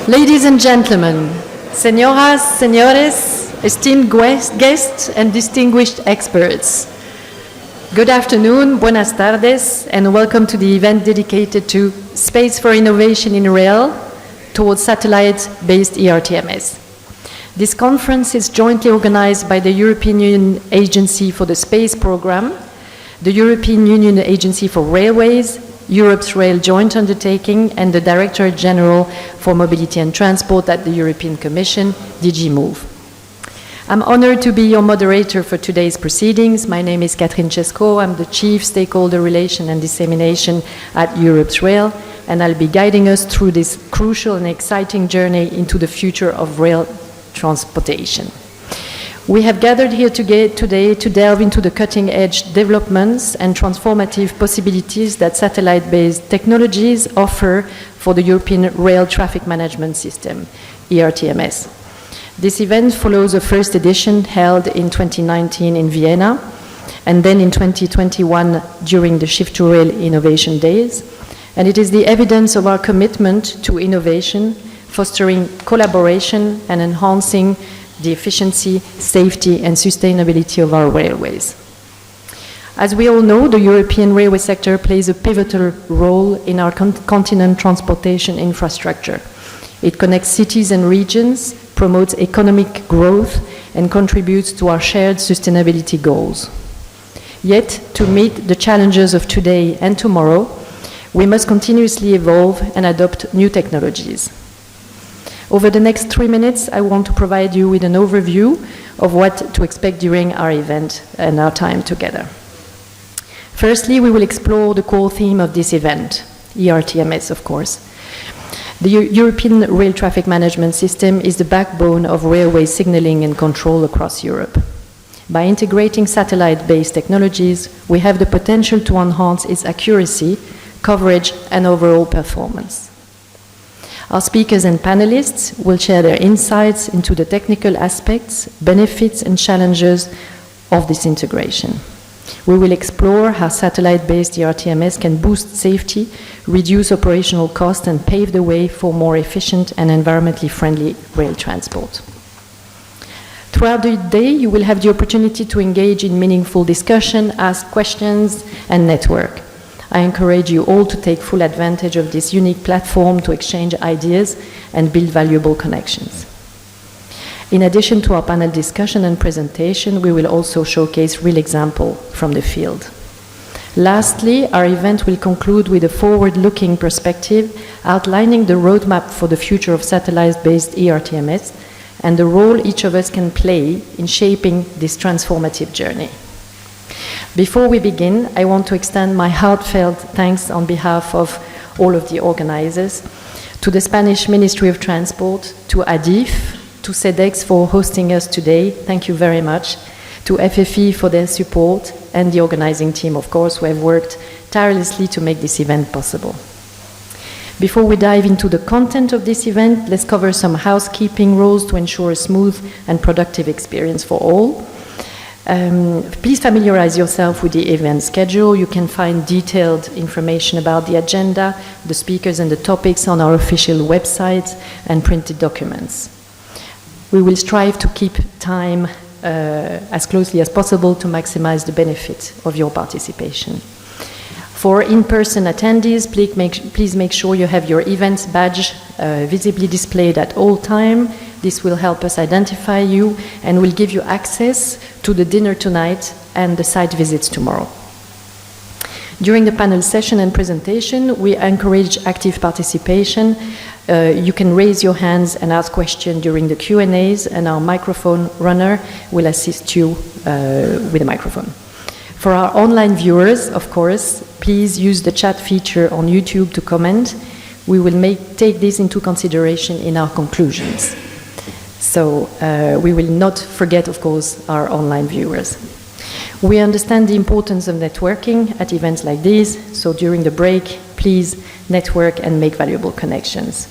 Ladies and gentlemen, señoras, señores, esteemed guests and distinguished experts, good afternoon, buenas tardes, and welcome to the event dedicated to Space for Innovation in Rail towards satellite-based ERTMS. This conference is jointly organized by the European Union Agency for the Space Programme, the European Union Agency for Railways, Europe's Rail Joint Undertaking, and the Directorate General for Mobility and Transport at the European Commission, DG Move. I'm honored to be your moderator for today's proceedings. My name is Catherine Cesco. I'm the Chief Stakeholder Relation and Dissemination at Europe's Rail, and I'll be guiding us through this crucial and exciting journey into the future of rail transportation. We have gathered here today to delve into the cutting-edge developments and transformative possibilities that satellite-based technologies offer for the European Rail Traffic Management System, ERTMS. This event follows a first edition held in 2019 in Vienna, and then in 2021 during the Shift to Rail Innovation Days. And it is the evidence of our commitment to innovation, fostering collaboration and enhancing the efficiency, safety, and sustainability of our railways. As we all know, the European railway sector plays a pivotal role in our continent transportation infrastructure. It connects cities and regions, promotes economic growth, and contributes to our shared sustainability goals. Yet, to meet the challenges of today and tomorrow, we must continuously evolve and adopt new technologies. Over the next 3 minutes, I want to provide you with an overview of what to expect during our event and our time together. Firstly, we will explore the core theme of this event, ERTMS, of course. The European Rail Traffic Management System is the backbone of railway signaling and control across Europe. By integrating satellite-based technologies, we have the potential to enhance its accuracy, coverage, and overall performance. Our speakers and panelists will share their insights into the technical aspects, benefits, and challenges of this integration. We will explore how satellite-based ERTMS can boost safety, reduce operational costs, and pave the way for more efficient and environmentally friendly rail transport. Throughout the day, you will have the opportunity to engage in meaningful discussion, ask questions, and network. I encourage you all to take full advantage of this unique platform to exchange ideas and build valuable connections. In addition to our panel discussion and presentation, we will also showcase real examples from the field. Lastly, our event will conclude with a forward-looking perspective outlining the roadmap for the future of satellite-based ERTMS and the role each of us can play in shaping this transformative journey. Before we begin, I want to extend my heartfelt thanks on behalf of all of the organizers, to the Spanish Ministry of Transport, to ADIF, to SEDEX for hosting us today, thank you very much, to FFE for their support, and the organizing team, of course, who have worked tirelessly to make this event possible. Before we dive into the content of this event, let's cover some housekeeping rules to ensure a smooth and productive experience for all. Please familiarize yourself with the event schedule. You can find detailed information about the agenda, the speakers and the topics on our official website and printed documents. We will strive to keep time as closely as possible to maximize the benefit of your participation. For in-person attendees, please make sure you have your events badge visibly displayed at all times. This will help us identify you and will give you access to the dinner tonight and the site visits tomorrow. During the panel session and presentation, we encourage active participation. You can raise your hands and ask questions during the Q&As, and our microphone runner will assist you with a microphone. For our online viewers, of course, please use the chat feature on YouTube to comment. We will take this into consideration in our conclusions. So we will not forget, of course, our online viewers. We understand the importance of networking at events like these, so during the break, please network and make valuable connections.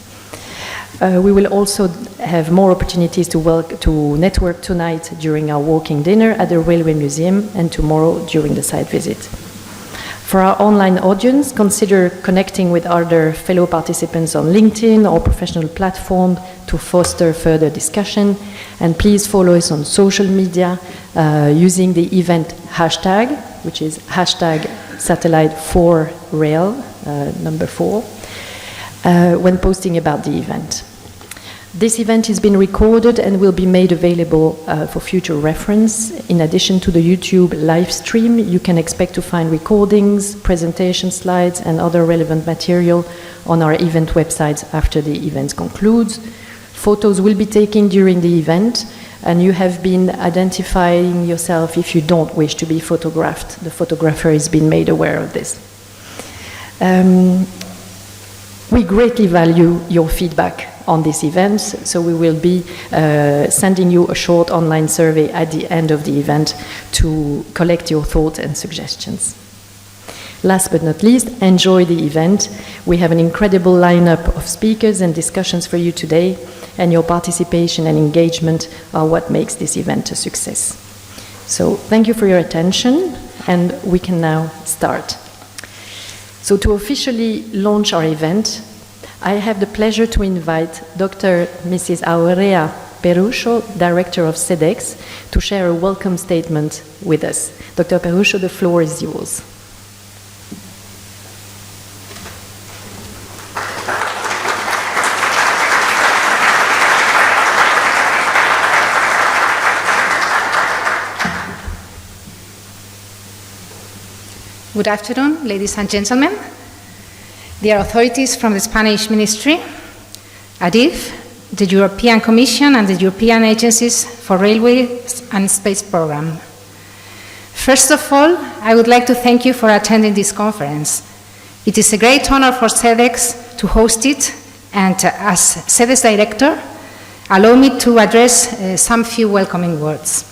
We will also have more opportunities to network tonight during our walking dinner at the Railway Museum and tomorrow during the site visit. For our online audience, consider connecting with other fellow participants on LinkedIn or professional platform to foster further discussion. And please follow us on social media using the event hashtag, which is hashtag satellite4rail, number 4, when posting about the event. This event has been recorded and will be made available for future reference. In addition to the YouTube live stream, you can expect to find recordings, presentation slides, and other relevant material on our event websites after the event concludes. Photos will be taken during the event, and you have been identifying yourself if you don't wish to be photographed. The photographer has been made aware of this. We greatly value your feedback on this event, so we will be sending you a short online survey at the end of the event to collect your thoughts and suggestions. Last but not least, enjoy the event. We have an incredible lineup of speakers and discussions for you today, and your participation and engagement are what makes this event a success. So thank you for your attention, and we can now start. So to officially launch our event, I have the pleasure to invite Dr. Mrs. Aurea Perucho, Director of SEDEX, to share a welcome statement with us. Dr. Perucho, the floor is yours. Good afternoon, ladies and gentlemen. Dear authorities from the Spanish Ministry, ADIF, the European Commission and the European Agencies for Railways and Space Programme. First of all, I would like to thank you for attending this conference. It is a great honor for SEDEX to host it, and as SEDEX Director, allow me to address some few welcoming words.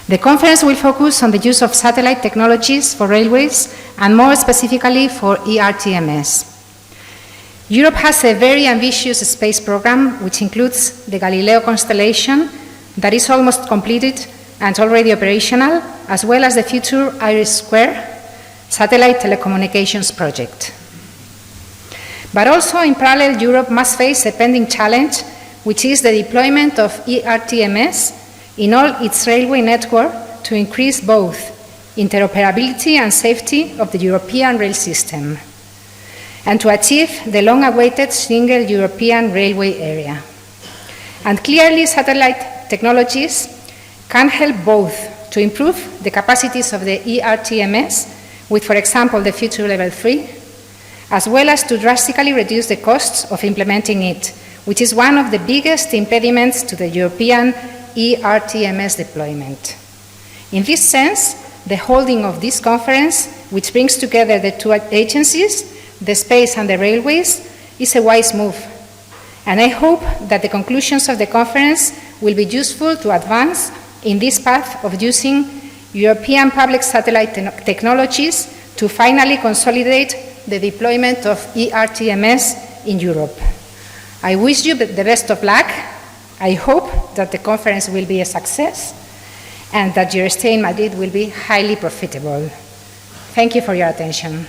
The conference will focus on the use of satellite technologies for railways and more specifically for ERTMS. Europe has a very ambitious space program which includes the Galileo constellation that is almost completed and already operational, as well as the future IRIS² satellite telecommunications project. But also in parallel, Europe must face a pending challenge, which is the deployment of ERTMS in all its railway network to increase both interoperability and safety of the European rail system, and to achieve the long-awaited single European railway area. And clearly, satellite technologies can help both to improve the capacities of the ERTMS with, for example, the future level 3, as well as to drastically reduce the costs of implementing it, which is one of the biggest impediments to the European ERTMS deployment. In this sense, the holding of this conference, which brings together the two agencies, the space and the railways, is a wise move. And I hope that the conclusions of the conference will be useful to advance in this path of using European public satellite technologies to finally consolidate the deployment of ERTMS in Europe. I wish you the best of luck. I hope that the conference will be a success and that your stay in Madrid will be highly profitable. Thank you for your attention.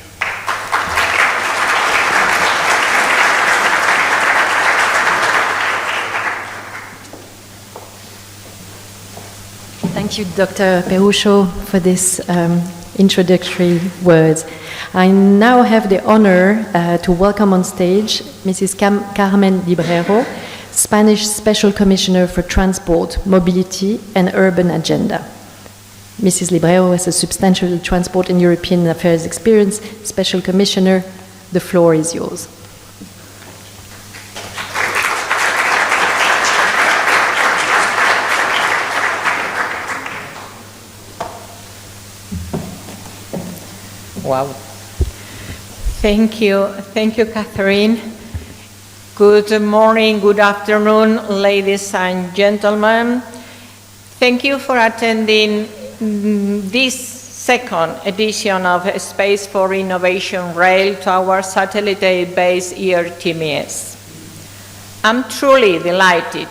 Thank you, Dr. Perucho, for this introductory words. I now have the honor to welcome on stage Mrs. Carmen Librero, Spanish Special Commissioner for Transport, Mobility and Urban Agenda. Mrs. Librero has a substantial transport and European affairs experience. Special Commissioner, the floor is yours. Wow. Thank you, Catherine. Good morning, good afternoon, ladies and gentlemen. Thank you for attending this second edition of Space for Innovation Rail towards satellite-based ERTMS. I'm truly delighted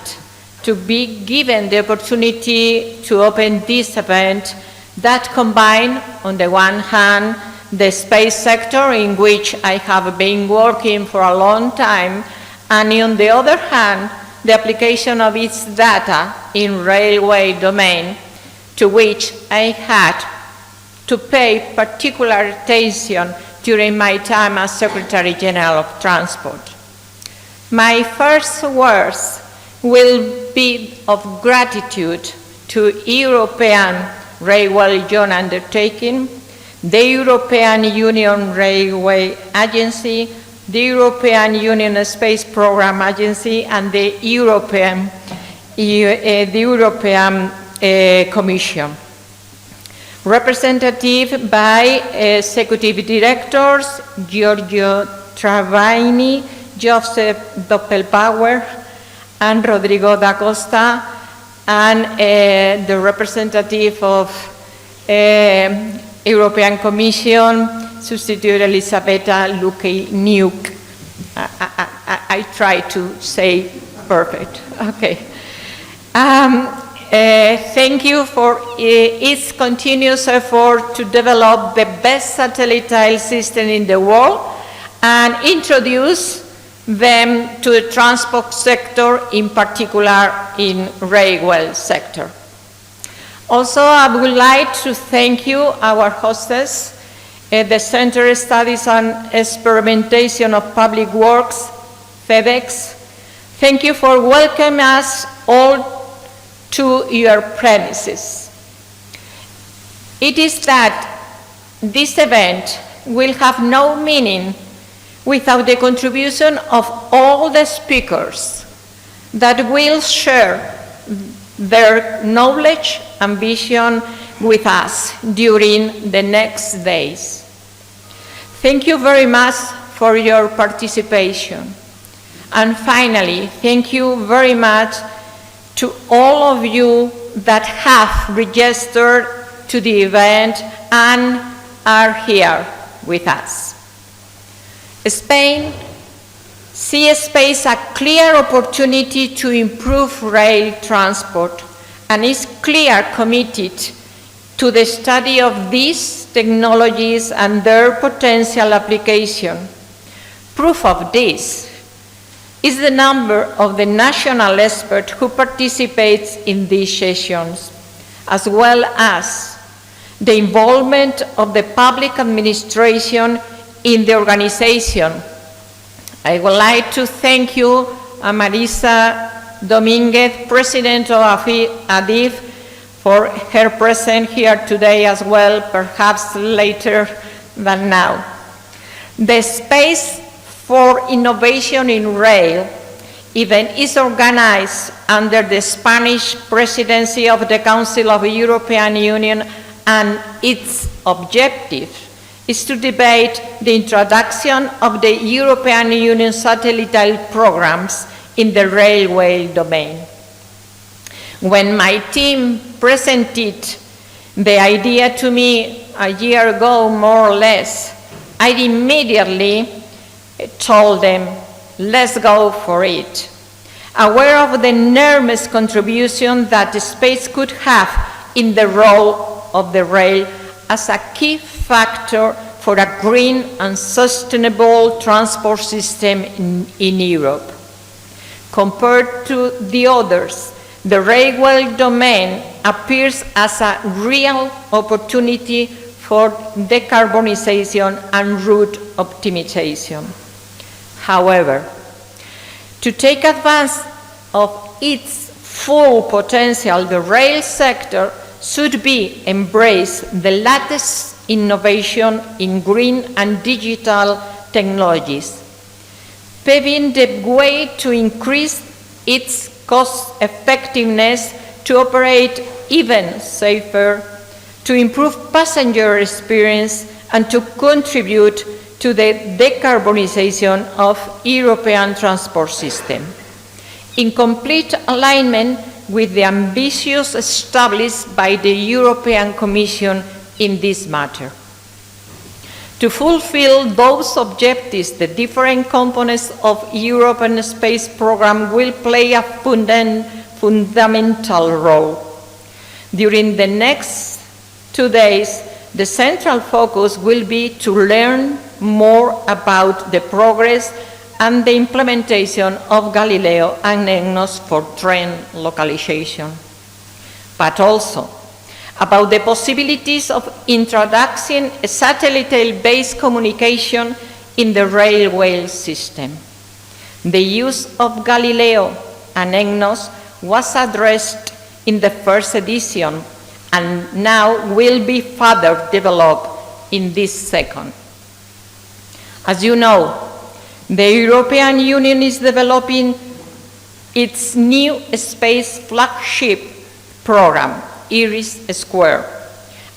to be given the opportunity to open this event that combines, on the one hand, the space sector, in which I have been working for a long time, and on the other hand, the application of its data in railway domain, to which I had to pay particular attention during my time as Secretary General of Transport. My first words will be of gratitude to European Railway Joint Undertaking, the European Union Railway Agency, the European Union Space Programme Agency, and the European Commission. Representative by Executive Directors Giorgio Travaini, Joseph Doppelbauer, and Rodrigo da Costa, and the representative of European Commission, Substitute Elisabetta Luque-Niuk. I try to say perfect. Okay. Thank you for its continuous effort to develop the best satellite system in the world and introduce them to the transport sector, in particular in railway sector. Also, I would like to thank you, our hostess, the Center of Studies and Experimentation of Public Works, FEDEX. Thank you for welcoming us all to your premises. It is that this event will have no meaning without the contribution of all the speakers that will share their knowledge and vision with us during the next days. Thank you very much for your participation. And finally, thank you very much to all of you that have registered to the event and are here with us. Spain sees space a clear opportunity to improve rail transport and is clearly committed to the study of these technologies and their potential application. Proof of this is the number of the national experts who participate in these sessions, as well as the involvement of the public administration in the organization. I would like to thank you, Marisa Dominguez, President of ADIF, for her presence here today as well, perhaps later than now. The Space for Innovation in Rail event is organized under the Spanish presidency of the Council of the European Union, and its objective is to debate the introduction of the European Union satellite programs in the railway domain. When my team presented the idea to me a year ago, more or less, I immediately told them, let's go for it, aware of the enormous contribution that the space could have in the role of the rail as a key factor for a green and sustainable transport system in Europe. Compared to the others, the railway domain appears as a real opportunity for decarbonization and route optimization. However, to take advantage of its full potential, the rail sector should be embrace the latest innovation in green and digital technologies, paving the way to increase its cost effectiveness, to operate even safer, to improve passenger experience, and to contribute to the decarbonization of European transport system, in complete alignment with the ambitions established by the European Commission in this matter. To fulfill those objectives, the different components of European Space Programme will play a fundamental role. During the next 2 days, the central focus will be to learn more about the progress and the implementation of Galileo and EGNOS for train localization, but also about the possibilities of introducing a satellite-based communication in the railway system. The use of Galileo and EGNOS was addressed in the first edition and now will be further developed in this second. As you know, the European Union is developing its new space flagship program, IRIS²,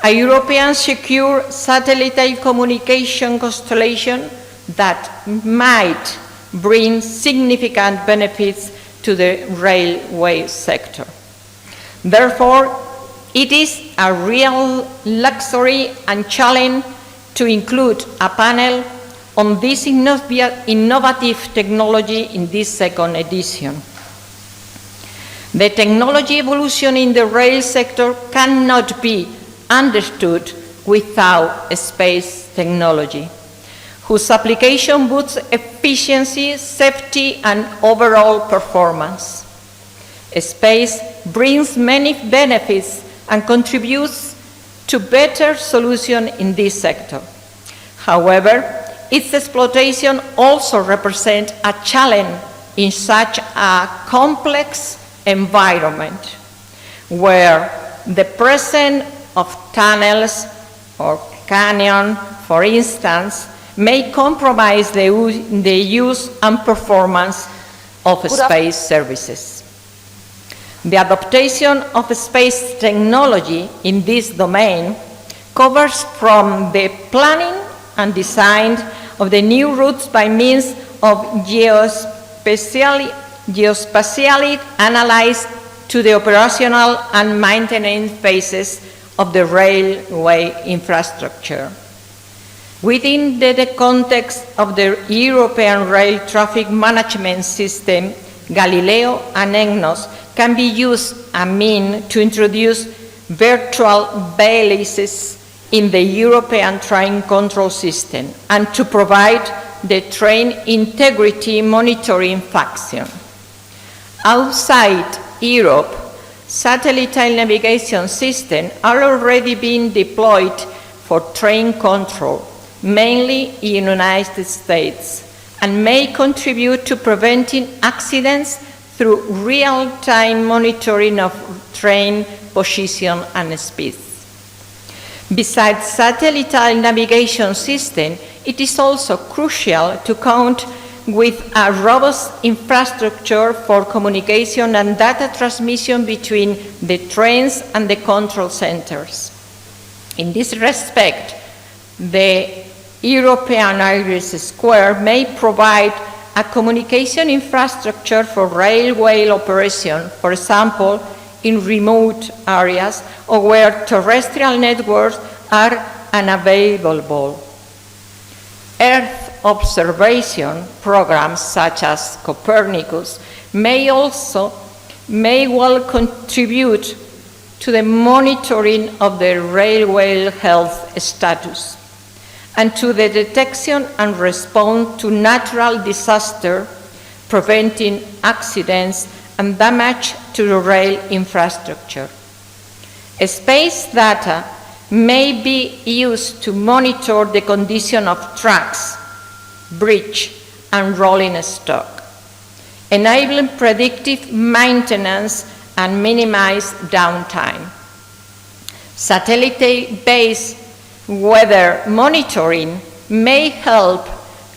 a European secure satellite communication constellation that might bring significant benefits to the railway sector. Therefore, it is a real luxury and challenge to include a panel on this innovative technology in this second edition. The technology evolution in the rail sector cannot be understood without space technology, whose application boosts efficiency, safety, and overall performance. Space brings many benefits and contributes to better solutions in this sector. However, its exploitation also represents a challenge in such a complex environment, where the presence of tunnels or canyon, for instance, may compromise the use and performance of space services. The adaptation of space technology in this domain covers from the planning and design of the new routes by means of geospatially analyzed to the operational and maintenance phases of the railway infrastructure. Within the context of the European Rail Traffic Management System, Galileo and EGNOS can be used as a means to introduce virtual balances in the European train control system and to provide the train integrity monitoring function. Outside Europe, satellite navigation systems are already being deployed for train control, mainly in the United States, and may contribute to preventing accidents through real-time monitoring of train position and speed. Besides satellite navigation system, it is also crucial to count with a robust infrastructure for communication and data transmission between the trains and the control centers. In this respect, the European IRIS² may provide a communication infrastructure for railway operation, for example, in remote areas or where terrestrial networks are unavailable. Earth observation programs such as Copernicus may well contribute to the monitoring of the railway health status and to the detection and response to natural disaster, preventing accidents and damage to the rail infrastructure. Space data may be used to monitor the condition of tracks, bridge, and rolling stock, enabling predictive maintenance and minimize downtime. Satellite-based weather monitoring may help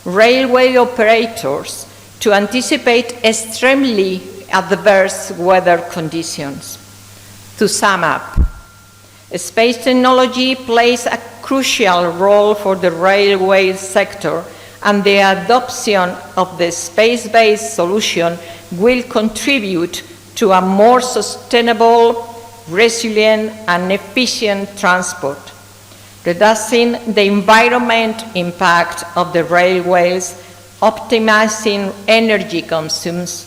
railway operators to anticipate extremely adverse weather conditions. To sum up, space technology plays a crucial role for the railway sector, and the adoption of the space-based solution will contribute to a more sustainable, resilient, and efficient transport, reducing the environmental impact of the railways, optimizing energy consumption,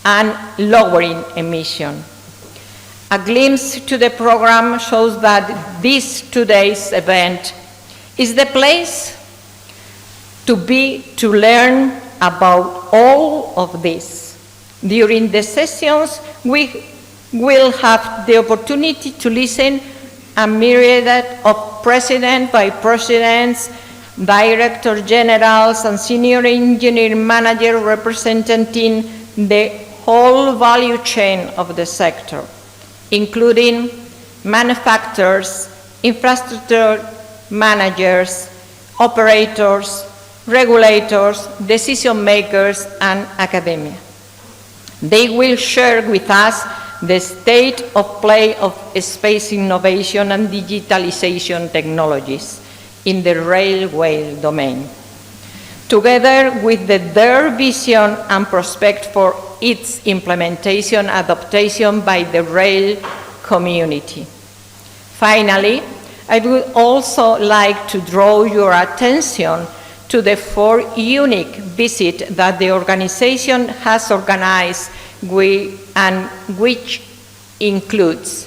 and lowering emissions. A glimpse to the program shows that today's event is the place to learn about all of this. During the sessions, we will have the opportunity to listen a myriad of presidents, vice presidents, director generals, and senior engineer managers representing the whole value chain of the sector, including manufacturers, infrastructure managers, operators, regulators, decision makers, and academia. They will share with us the state of play of space innovation and digitalization technologies in the railway domain, together with their vision and prospect for its implementation and adoption by the rail community. Finally, I would also like to draw your attention to the 4 unique visits that the organization has organized, and which includes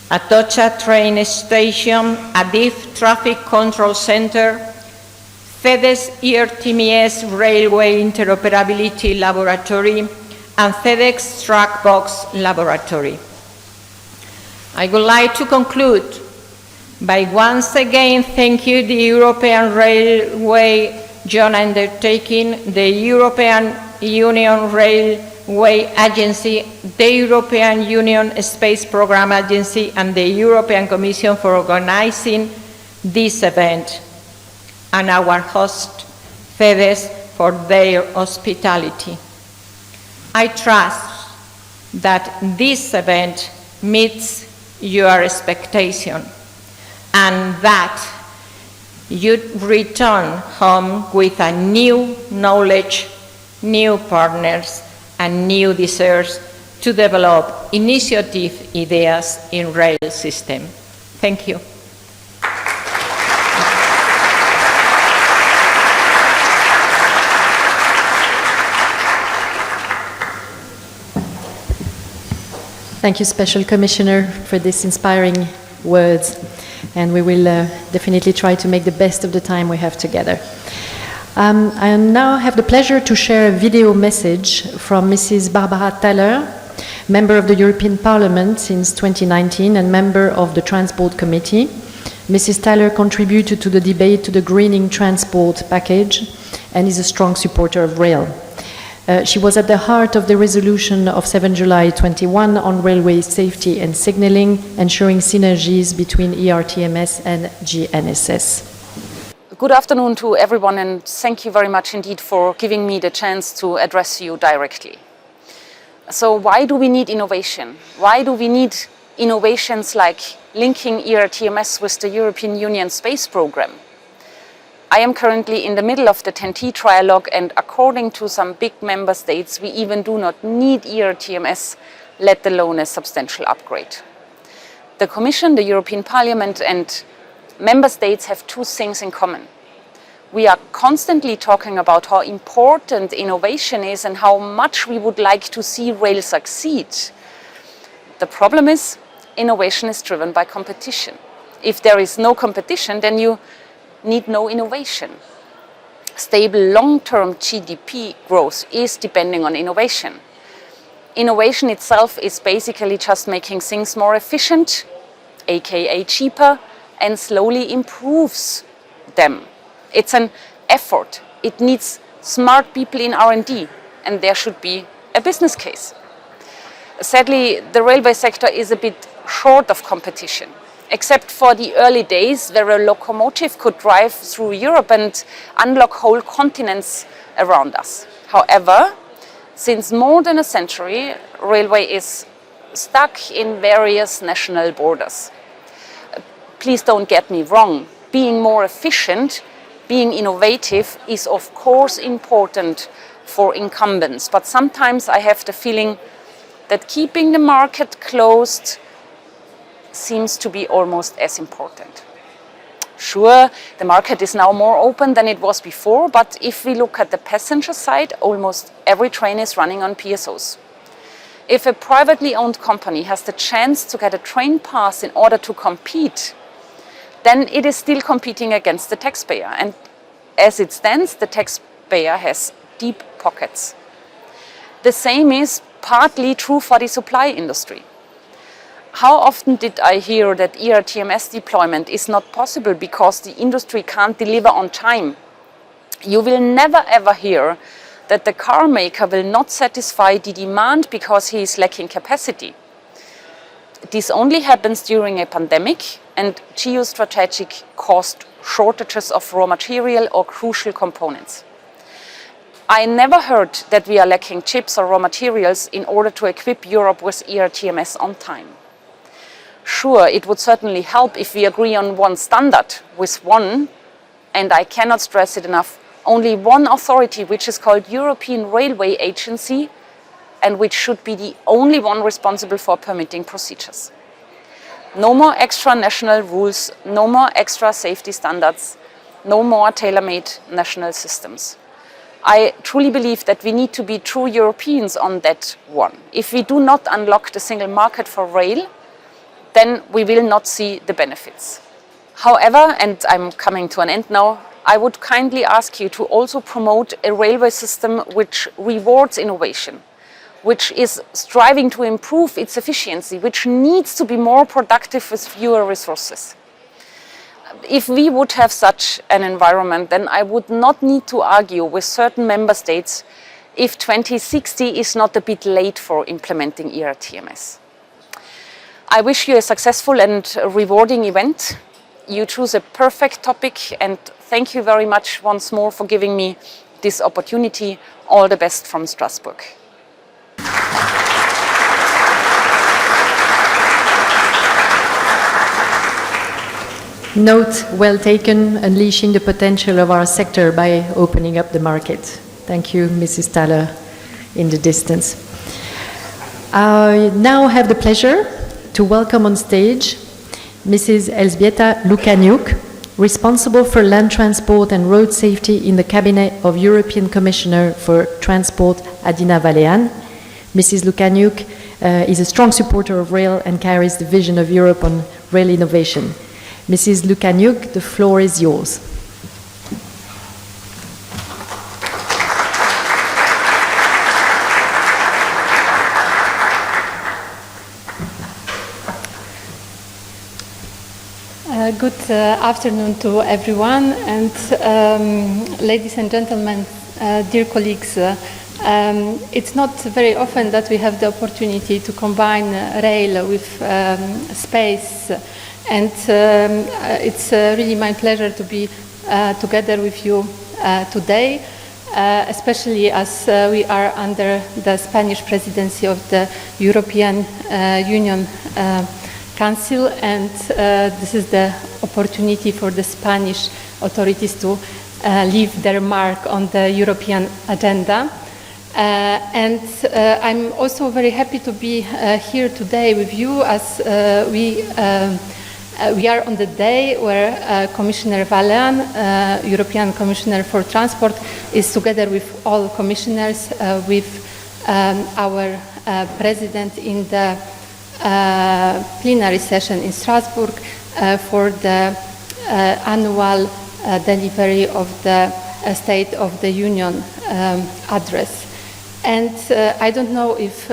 Atocha train station, ADIF traffic control center, FedEx ERTMS railway interoperability laboratory, and FedEx Trackbox laboratory. I would like to conclude by once again thanking the European Railway Joint Undertaking, the European Union Railway Agency, the European Union Space Programme Agency, and the European Commission for organizing this event, and our host, FedEx, for their hospitality. I trust that this event meets your expectation, and that you return home with a new knowledge, new partners, and new desires to develop initiative ideas in rail system. Thank you. Thank you, Special Commissioner, for these inspiring words. And we will definitely try to make the best of the time we have together. I now have the pleasure to share a video message from Mrs. Barbara Thaler, member of the European Parliament since 2019 and member of the Transport Committee. Mrs. Thaler contributed to the debate to the greening transport package and is a strong supporter of rail. She was at the heart of the resolution of 7 July 21 on railway safety and signalling, ensuring synergies between ERTMS and GNSS. Good afternoon to everyone, and thank you very much indeed for giving me the chance to address you directly. So why do we need innovation? Why do we need innovations like linking ERTMS with the European Union Space Programme? I am currently in the middle of the TEN-T trialogue, and according to some big member states, we even do not need ERTMS, let alone a substantial upgrade. The Commission, the European Parliament, and member states have 2 things in common. We are constantly talking about how important innovation is and how much we would like to see rail succeed. The problem is, innovation is driven by competition. If there is no competition, then you need no innovation. Stable long-term GDP growth is depending on innovation. Innovation itself is basically just making things more efficient, aka cheaper, and slowly improves them. It's an effort. It needs smart people in R&D, and there should be a business case. Sadly, the railway sector is a bit short of competition, except for the early days where a locomotive could drive through Europe and unlock whole continents around us. However, since more than a century, railway is stuck in various national borders. Please don't get me wrong. Being more efficient, being innovative is of course important for incumbents, but sometimes I have the feeling that keeping the market closed seems to be almost as important. Sure, the market is now more open than it was before, but if we look at the passenger side, almost every train is running on PSOs. If a privately owned company has the chance to get a train pass in order to compete, then it is still competing against the taxpayer. And as it stands, the taxpayer has deep pockets. The same is partly true for the supply industry. How often did I hear that ERTMS deployment is not possible because the industry can't deliver on time? You will never ever hear that the car maker will not satisfy the demand because he is lacking capacity. This only happens during a pandemic and geostrategic cost shortages of raw material or crucial components. I never heard that we are lacking chips or raw materials in order to equip Europe with ERTMS on time. Sure, it would certainly help if we agree on one standard with one, and I cannot stress it enough, only one authority, which is called European Railway Agency, and which should be the only one responsible for permitting procedures. No more extra national rules, no more extra safety standards, no more tailor-made national systems. I truly believe that we need to be true Europeans on that one. If we do not unlock the single market for rail, then we will not see the benefits. However, and I'm coming to an end now, I would kindly ask you to also promote a railway system which rewards innovation, which is striving to improve its efficiency, which needs to be more productive with fewer resources. If we would have such an environment, then I would not need to argue with certain member states if 2060 is not a bit late for implementing ERTMS. I wish you a successful and rewarding event. You choose a perfect topic, and thank you very much once more for giving me this opportunity. All the best from Strasbourg. Note well taken, unleashing the potential of our sector by opening up the market. Thank you, Mrs. Thaler, in the distance. I now have the pleasure to welcome on stage Mrs. Elżbieta Lukaniuk, responsible for land transport and road safety in the Cabinet of European Commissioner for Transport, Adina Vălean. Mrs. Lukaniuk is a strong supporter of rail and carries the vision of Europe on rail innovation. Mrs. Lukaniuk, the floor is yours. Good afternoon to everyone, and ladies and gentlemen, dear colleagues. It's not very often that we have the opportunity to combine rail with space, and it's really my pleasure to be together with you today, especially as we are under the Spanish presidency of the European Union Council, and this is the opportunity for the Spanish authorities to leave their mark on the European agenda. And I'm also very happy to be here today with you, as we are on the day where Commissioner Vălean, European Commissioner for Transport, is together with all commissioners, with our President in the plenary session in Strasbourg for the annual delivery of the State of the Union address. And I don't know if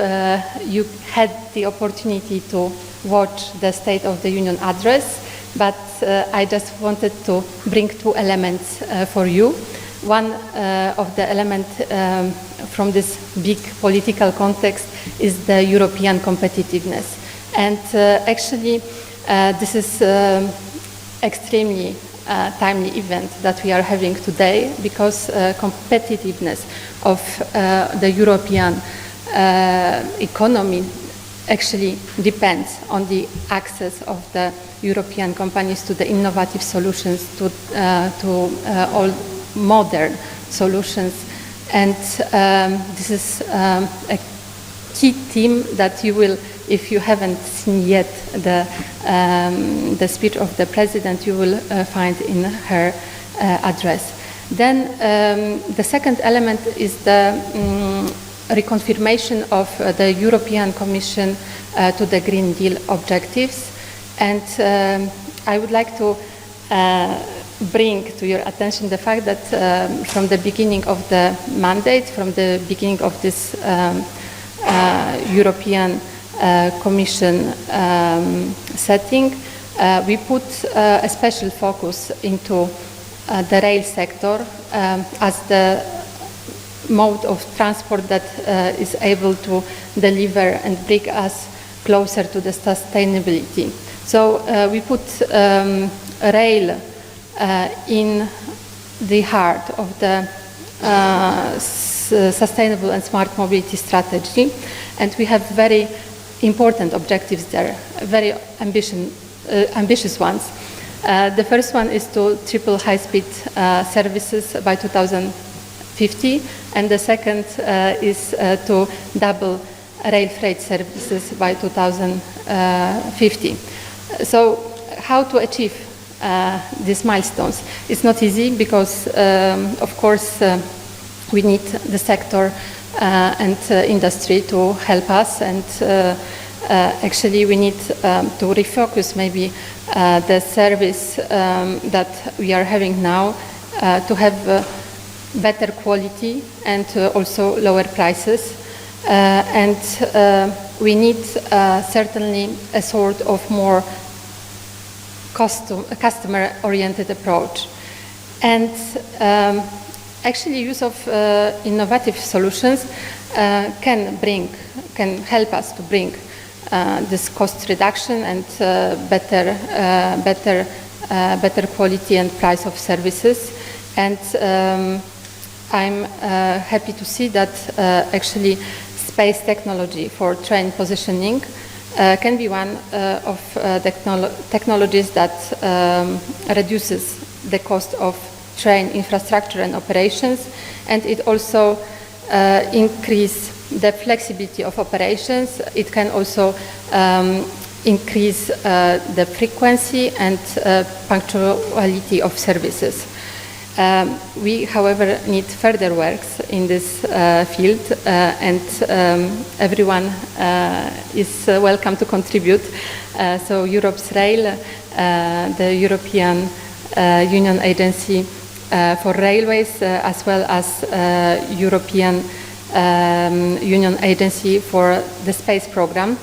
you had the opportunity to watch the State of the Union address, but I just wanted to bring two elements for you. One of the elements from this big political context is the European competitiveness. And actually, this is extremely timely event that we are having today, because competitiveness of the European economy actually depends on the access of the European companies to the innovative solutions, to all modern solutions. And this is a key theme that you will, if you haven't seen yet the speech of the President, you will find in her address. Then the second element is the reconfirmation of the European Commission to the Green Deal objectives. And I would like to bring to your attention the fact that from the beginning of the mandate, from the beginning of this European Commission setting, we put a special focus into the rail sector as the mode of transport that is able to deliver and bring us closer to the sustainability. So we put rail in the heart of the sustainable and smart mobility strategy, and we have very important objectives there, very ambitious ones. The first one is to triple high-speed services by 2050, and the second is to double rail freight services by 2050. So how to achieve these milestones? It's not easy because, of course, we need the sector and industry to help us, and actually we need to refocus maybe the service that we are having now to have better quality and also lower prices. And we need certainly a sort of more customer-oriented approach. And actually use of innovative solutions can help us to bring this cost reduction and better quality and price of services. And I'm happy to see that actually space technology for train positioning can be one of the technologies that reduces the cost of train infrastructure and operations, and it also increase the flexibility of operations. It can also increase the frequency and punctuality of services. We, however, need further works in this field, and everyone is welcome to contribute. So Europe's Rail, the European Union Agency for Railways, as well as European Union Agency for the Space Program.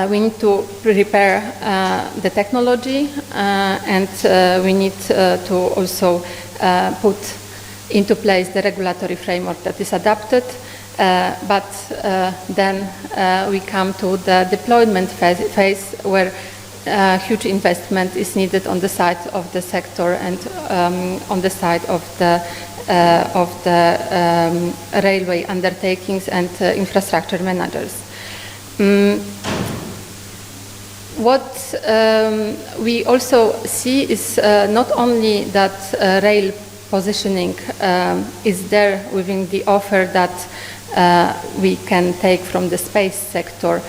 We need to prepare the technology, and we need to also put into place the regulatory framework that is adapted. But then we come to the deployment phase where huge investment is needed on the side of the sector and on the side of the railway undertakings and infrastructure managers. What we also see is not only that rail positioning is there within the offer that we can take from the space sector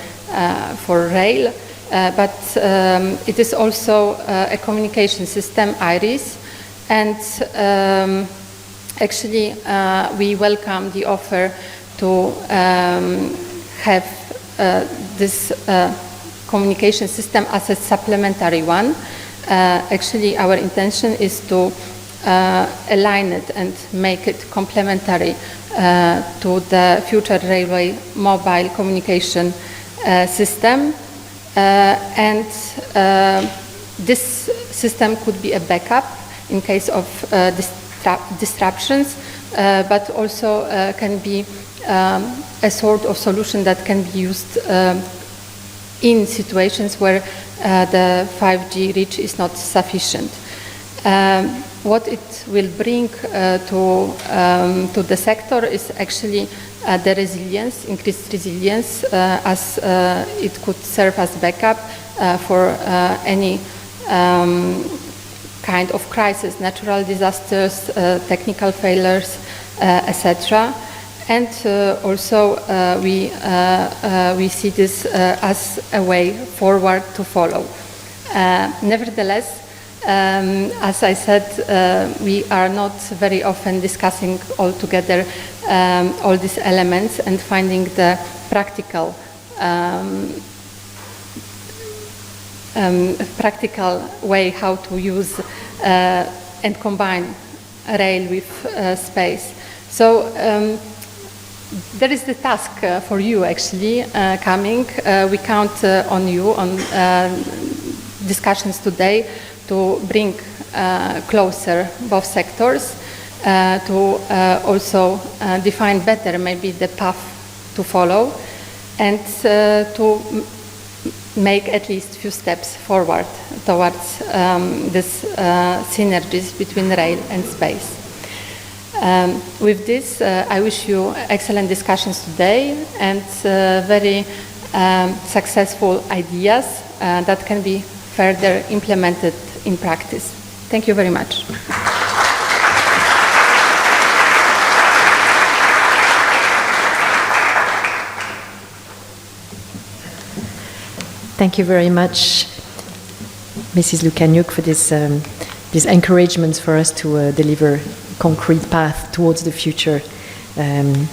for rail, but it is also a communication system, IRIS, and actually we welcome the offer to have this communication system as a supplementary one. Actually, our intention is to align it and make it complementary to the future railway mobile communication system. And this system could be a backup in case of disruptions, but also can be a sort of solution that can be used in situations where the 5G reach is not sufficient. What it will bring to the sector is actually the resilience, increased resilience, as it could serve as backup for any kind of crisis, natural disasters, technical failures, etc. And also we see this as a way forward to follow. Nevertheless, As I said, we are not very often discussing all together all these elements and finding the practical way how to use and combine rail with space. So there is the task for you actually coming. We count on you on discussions today to bring closer both sectors, to also define better maybe the path to follow, and to make at least a few steps forward towards this synergies between rail and space. With this, I wish you excellent discussions today and very successful ideas that can be further implemented in practice. Thank you very much. Thank you very much, Mrs. Lukaniuk, for these encouragements for us to deliver concrete path towards the future and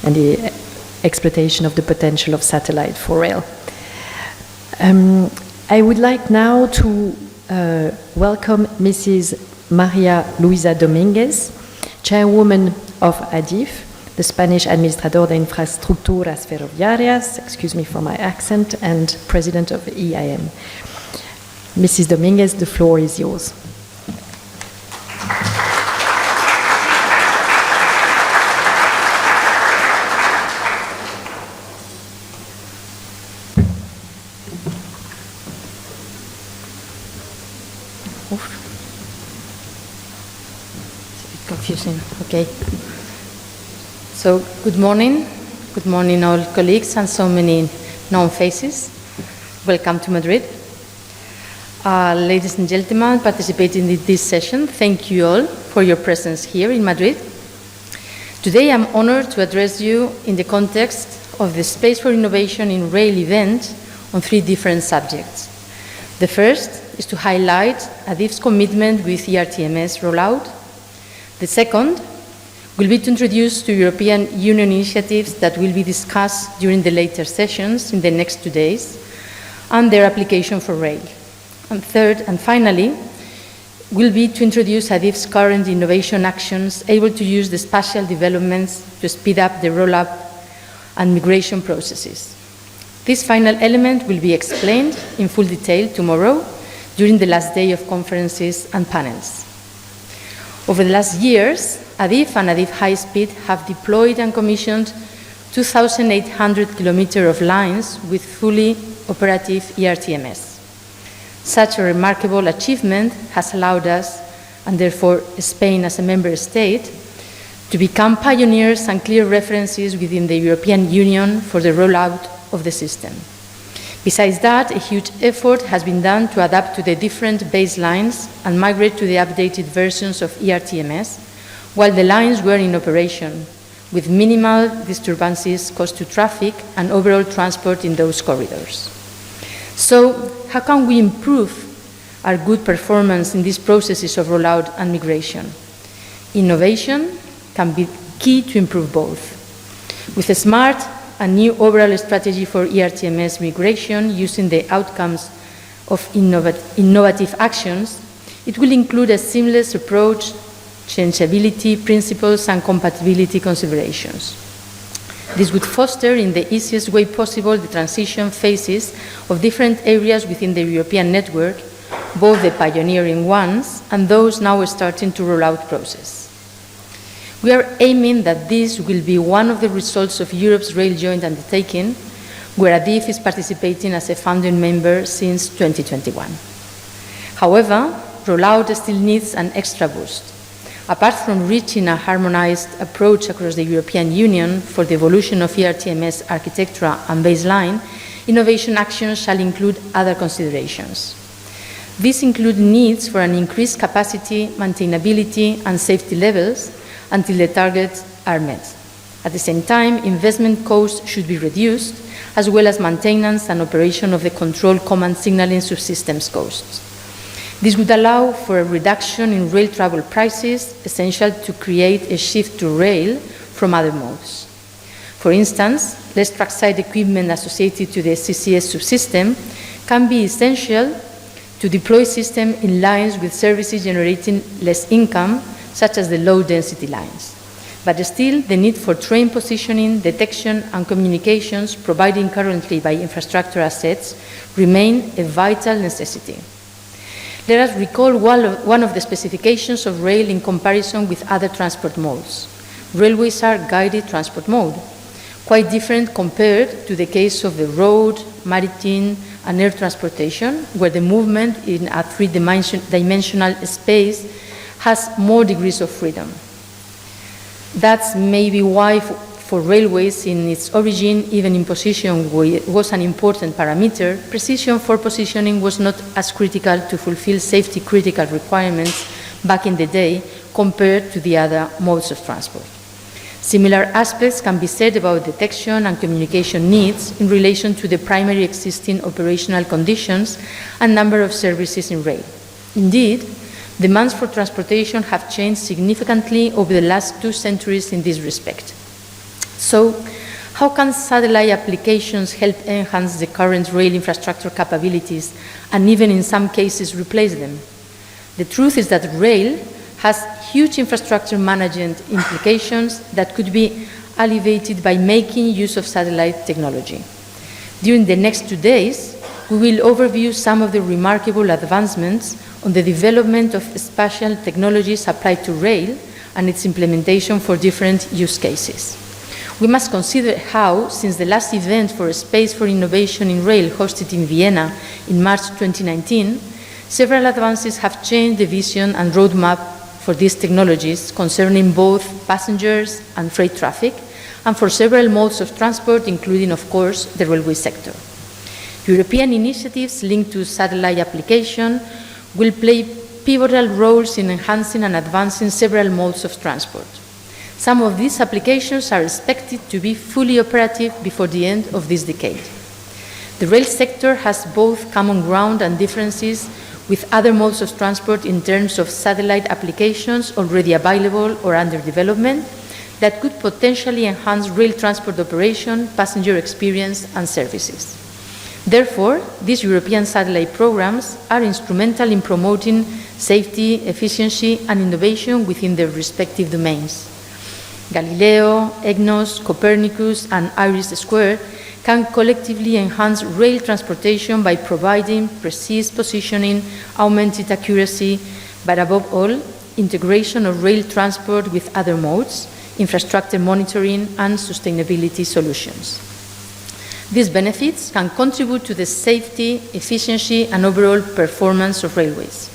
the exploitation of the potential of satellite for rail. I would like now to welcome Mrs. Maria Luisa Dominguez, Chairwoman of ADIF, the Spanish Administrador de Infraestructuras Ferroviarias, excuse me for my accent, and President of EIM. Mrs. Dominguez, the floor is yours. Confusing. Okay. So, good morning all colleagues and so many known faces. Welcome to Madrid. Ladies and gentlemen participating in this session, thank you all for your presence here in Madrid. Today I'm honored to address you in the context of the Space for Innovation in Rail event on 3 different subjects. The first is to highlight ADIF's commitment with ERTMS rollout. The second will be to introduce 2 European Union initiatives that will be discussed during the later sessions in the next 2 days, and their application for rail. And third, and finally, will be to introduce ADIF's current innovation actions able to use the spatial developments to speed up the roll-up and migration processes. This final element will be explained in full detail tomorrow during the last day of conferences and panels. Over the last years, ADIF and ADIF High Speed have deployed and commissioned 2,800 kilometers of lines with fully operative ERTMS. Such a remarkable achievement has allowed us, and therefore Spain as a member state, to become pioneers and clear references within the European Union for the rollout of the system. Besides that, a huge effort has been done to adapt to the different baselines and migrate to the updated versions of ERTMS while the lines were in operation, with minimal disturbances caused to traffic and overall transport in those corridors. So, how can we improve our good performance in these processes of rollout and migration? Innovation can be key to improve both. With a smart and new overall strategy for ERTMS migration using the outcomes of innovative actions, it will include a seamless approach, changeability principles, and compatibility considerations. This would foster in the easiest way possible the transition phases of different areas within the European network, both the pioneering ones and those now starting to roll out process. We are aiming that this will be one of the results of Europe's Rail Joint Undertaking, where ADIF is participating as a founding member since 2021. However, rollout still needs an extra boost. Apart from reaching a harmonized approach across the European Union for the evolution of ERTMS architecture and baseline, innovation actions shall include other considerations. These include needs for an increased capacity, maintainability, and safety levels until the targets are met. At the same time, investment costs should be reduced, as well as maintenance and operation of the control command signaling subsystems costs. This would allow for a reduction in rail travel prices, essential to create a shift to rail from other modes. For instance, less trackside equipment associated to the CCS subsystem can be essential to deploy systems in lines with services generating less income, such as the low-density lines. But still, the need for train positioning, detection, and communications provided currently by infrastructure assets remain a vital necessity. Let us recall one of the specifications of rail in comparison with other transport modes. Railways are guided transport mode, quite different compared to the case of the road, maritime, and air transportation, where the movement in a three-dimensional space has more degrees of freedom. That's maybe why for railways in its origin, even in position was an important parameter, precision for positioning was not as critical to fulfill safety critical requirements back in the day compared to the other modes of transport. Similar aspects can be said about detection and communication needs in relation to the primary existing operational conditions and number of services in rail. Indeed, demands for transportation have changed significantly over the last 2 centuries in this respect. So, how can satellite applications help enhance the current rail infrastructure capabilities and even in some cases replace them? The truth is that rail has huge infrastructure management implications that could be alleviated by making use of satellite technology. During the next 2 days, we will overview some of the remarkable advancements on the development of spatial technologies applied to rail and its implementation for different use cases. We must consider how, since the last event for Space for Innovation in Rail hosted in Vienna in March 2019, several advances have changed the vision and roadmap for these technologies concerning both passengers and freight traffic, and for several modes of transport, including, of course, the railway sector. European initiatives linked to satellite application will play pivotal roles in enhancing and advancing several modes of transport. Some of these applications are expected to be fully operative before the end of this decade. The rail sector has both common ground and differences with other modes of transport in terms of satellite applications already available or under development that could potentially enhance rail transport operation, passenger experience, and services. Therefore, these European satellite programs are instrumental in promoting safety, efficiency, and innovation within their respective domains. Galileo, EGNOS, Copernicus, and IRIS² can collectively enhance rail transportation by providing precise positioning, augmented accuracy, but above all, integration of rail transport with other modes, infrastructure monitoring, and sustainability solutions. These benefits can contribute to the safety, efficiency, and overall performance of railways.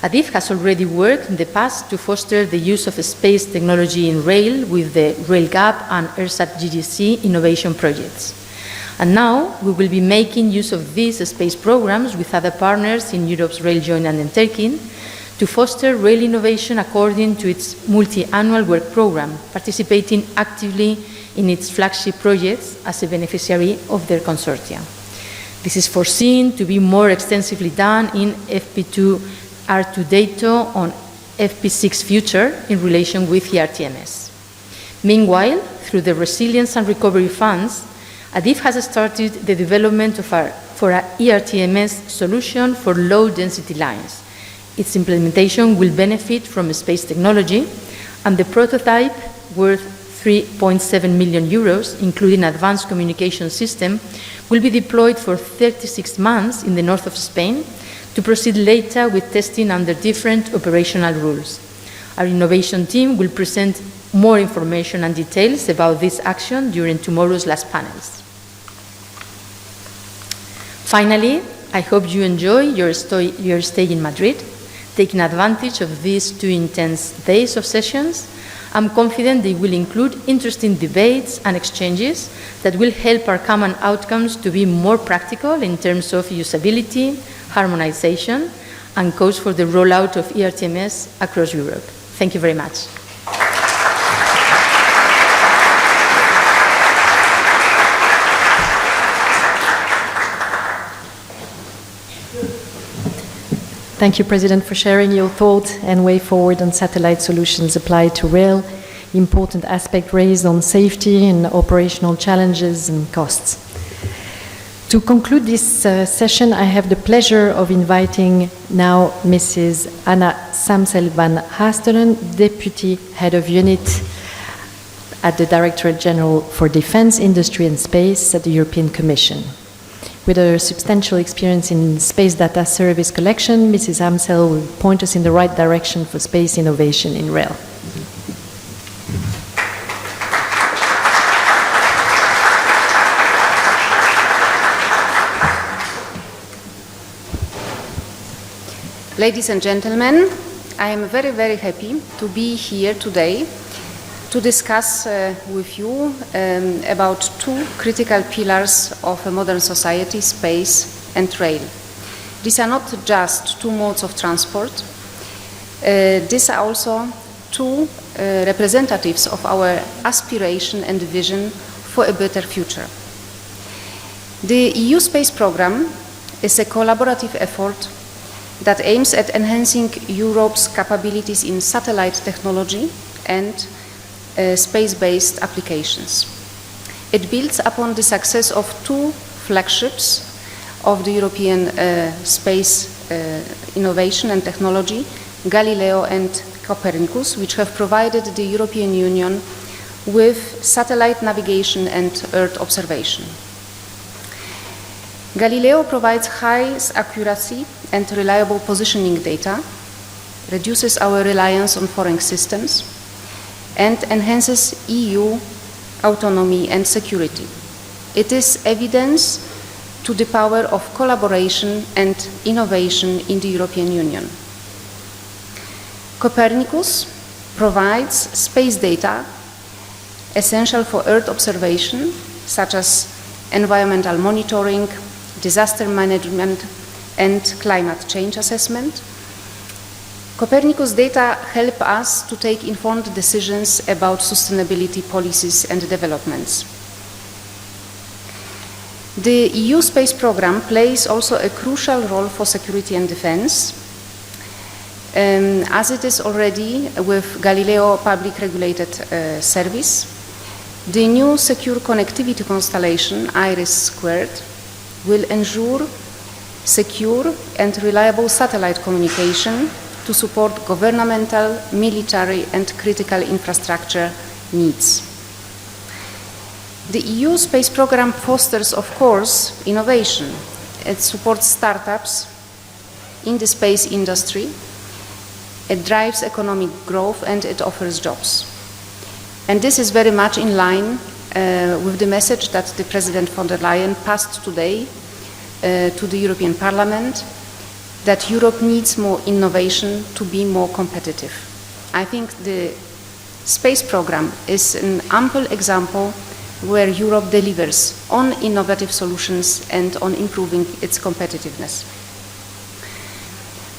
ADIF has already worked in the past to foster the use of space technology in rail with the RailGap and ERSAT GGC innovation projects. And now we will be making use of these space programs with other partners in Europe's rail joint undertaking to foster rail innovation according to its multi-annual work program, participating actively in its flagship projects as a beneficiary of their consortia. This is foreseen to be more extensively done in FP2 R2 data on FP6 Future in relation with ERTMS. Meanwhile, through the Resilience and Recovery Funds, ADIF has started the development for an ERTMS solution for low-density lines. Its implementation will benefit from space technology, and the prototype, worth 3.7 million euros, including advanced communication system, will be deployed for 36 months in the north of Spain to proceed later with testing under different operational rules. Our innovation team will present more information and details about this action during tomorrow's last panels. Finally, I hope you enjoy your stay in Madrid, taking advantage of these 2 intense days of sessions. I'm confident they will include interesting debates and exchanges that will help our common outcomes to be more practical in terms of usability, harmonization, and codes for the rollout of ERTMS across Europe. Thank you very much. Thank you, President, for sharing your thoughts and way forward on satellite solutions applied to rail. Important aspect raised on safety and operational challenges and costs. To conclude this session, I have the pleasure of inviting now Mrs. Anna Samsel van Hasteren, Deputy Head of Unit at the Directorate General for Defense, Industry and Space at the European Commission. With her substantial experience in space data service collection, Mrs. Amsel will point us in the right direction for space innovation in rail. Ladies and gentlemen, I am very, very happy to be here today to discuss with you about two critical pillars of a modern society, space and rail. These are not just two modes of transport, these are also two representatives of our aspiration and vision for a better future. The EU Space Programme is a collaborative effort that aims at enhancing Europe's capabilities in satellite technology and space-based applications. It builds upon the success of two flagships of the European space innovation and technology, Galileo and Copernicus, which have provided the European Union with satellite navigation and Earth observation. Galileo provides high accuracy and reliable positioning data, reduces our reliance on foreign systems, and enhances EU autonomy and security. It is evidence to the power of collaboration and innovation in the European Union. Copernicus provides space data essential for Earth observation, such as environmental monitoring, disaster management, and climate change assessment. Copernicus data help us to take informed decisions about sustainability policies and developments. The EU Space Programme plays also a crucial role for security and defense, as it is already with Galileo Public Regulated Service. The new secure connectivity constellation, IRIS², will ensure secure and reliable satellite communication to support governmental, military, and critical infrastructure needs. The EU Space Programme fosters, of course, innovation. It supports startups in the space industry, it drives economic growth, and it offers jobs. And this is very much in line with the message that the President von der Leyen passed today to the European Parliament, that Europe needs more innovation to be more competitive. I think the space program is an ample example where Europe delivers on innovative solutions and on improving its competitiveness.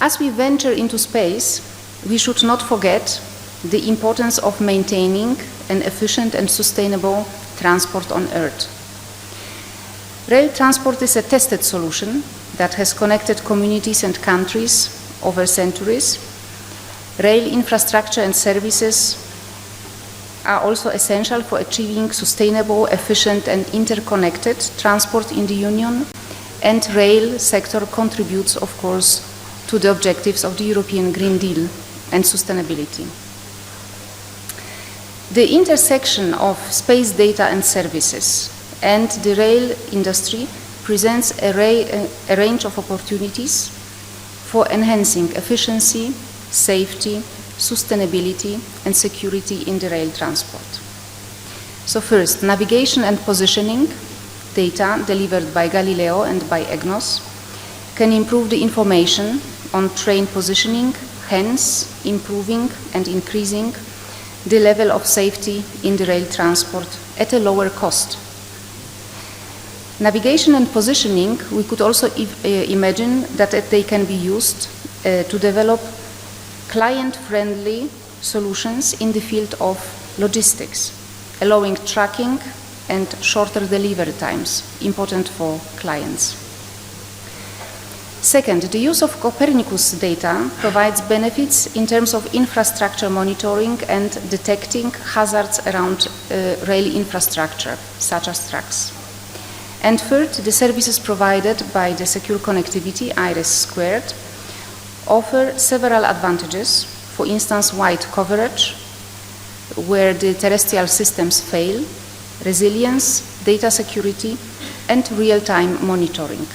As we venture into space, we should not forget the importance of maintaining an efficient and sustainable transport on Earth. Rail transport is a tested solution that has connected communities and countries over centuries. Rail infrastructure and services are also essential for achieving sustainable, efficient, and interconnected transport in the Union, and rail sector contributes, of course, to the objectives of the European Green Deal and sustainability. The intersection of space data and services and the rail industry presents a range of opportunities for enhancing efficiency, safety, sustainability, and security in the rail transport. So first, navigation and positioning data delivered by Galileo and by EGNOS can improve the information on train positioning, hence improving and increasing the level of safety in the rail transport at a lower cost. Navigation and positioning, we could also imagine that they can be used to develop client-friendly solutions in the field of logistics, allowing tracking and shorter delivery times, important for clients. Second, the use of Copernicus data provides benefits in terms of infrastructure monitoring and detecting hazards around rail infrastructure, such as tracks. And third, the services provided by the secure connectivity, IRIS², offer several advantages, for instance, wide coverage, where the terrestrial systems fail, resilience, data security, and real-time monitoring.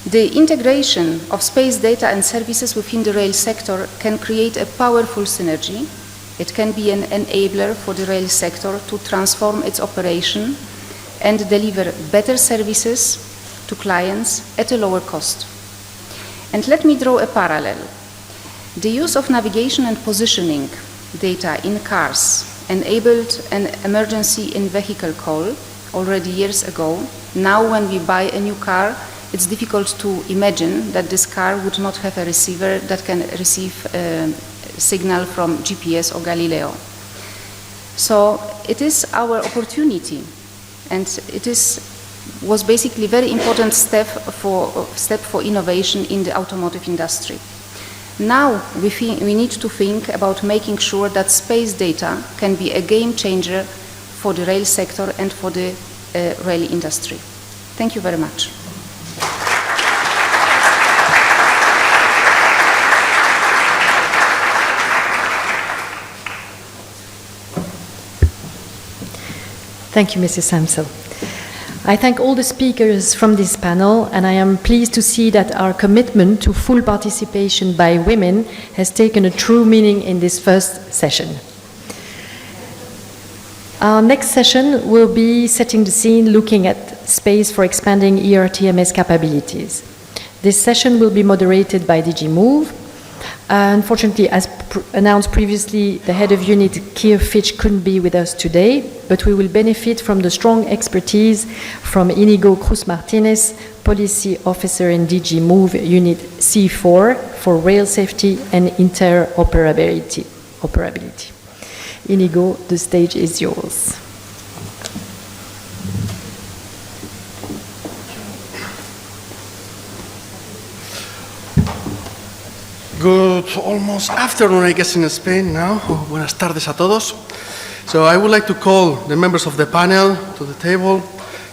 The integration of space data and services within the rail sector can create a powerful synergy. It can be an enabler for the rail sector to transform its operation and deliver better services to clients at a lower cost. And let me draw a parallel. The use of navigation and positioning data in cars enabled an emergency in-vehicle call already years ago. Now when we buy a new car, it's difficult to imagine that this car would not have a receiver that can receive a signal from GPS or Galileo. So it is our opportunity, and it was basically a very important step for innovation in the automotive industry. Now we need to think about making sure that space data can be a game changer for the rail sector and for the rail industry. Thank you very much. Thank you, Mrs. Samsel. I thank all the speakers from this panel, and I am pleased to see that our commitment to full participation by women has taken a true meaning in this first session. Our next session will be setting the scene, looking at space for expanding ERTMS capabilities. This session will be moderated by DG Move. Unfortunately, as announced previously, the head of unit, Keir Fitch, couldn't be with us today, but we will benefit from the strong expertise from Inigo Cruz Martinez, Policy Officer in DG Move Unit C4 for rail safety and interoperability. Inigo, the stage is yours. Good almost afternoon, I guess, in Spain now. Buenas tardes a todos. So I would like to call the members of the panel to the table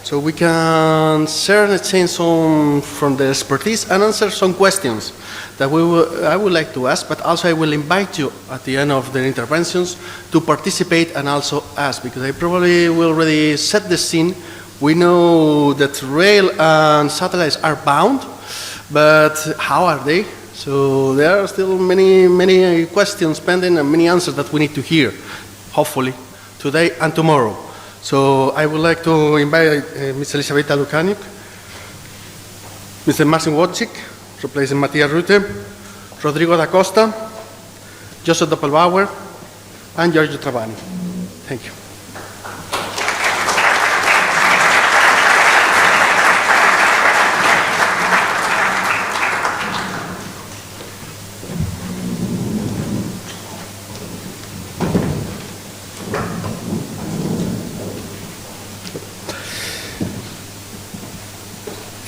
so we can share and exchange some from the expertise and answer some questions that I would like to ask, but also I will invite you at the end of the interventions to participate and also ask, because I probably will already set the scene. We know that rail and satellites are bound, but how are they? So there are still many questions pending and many answers that we need to hear, hopefully, today and tomorrow. So I would like to invite Ms. Elisabetta Lukaniuk, Mr. Marcin Wojcik, replacing Matthias Rutte, Rodrigo da Costa, Joseph Doppelbauer, and Giorgio Travani. Thank you.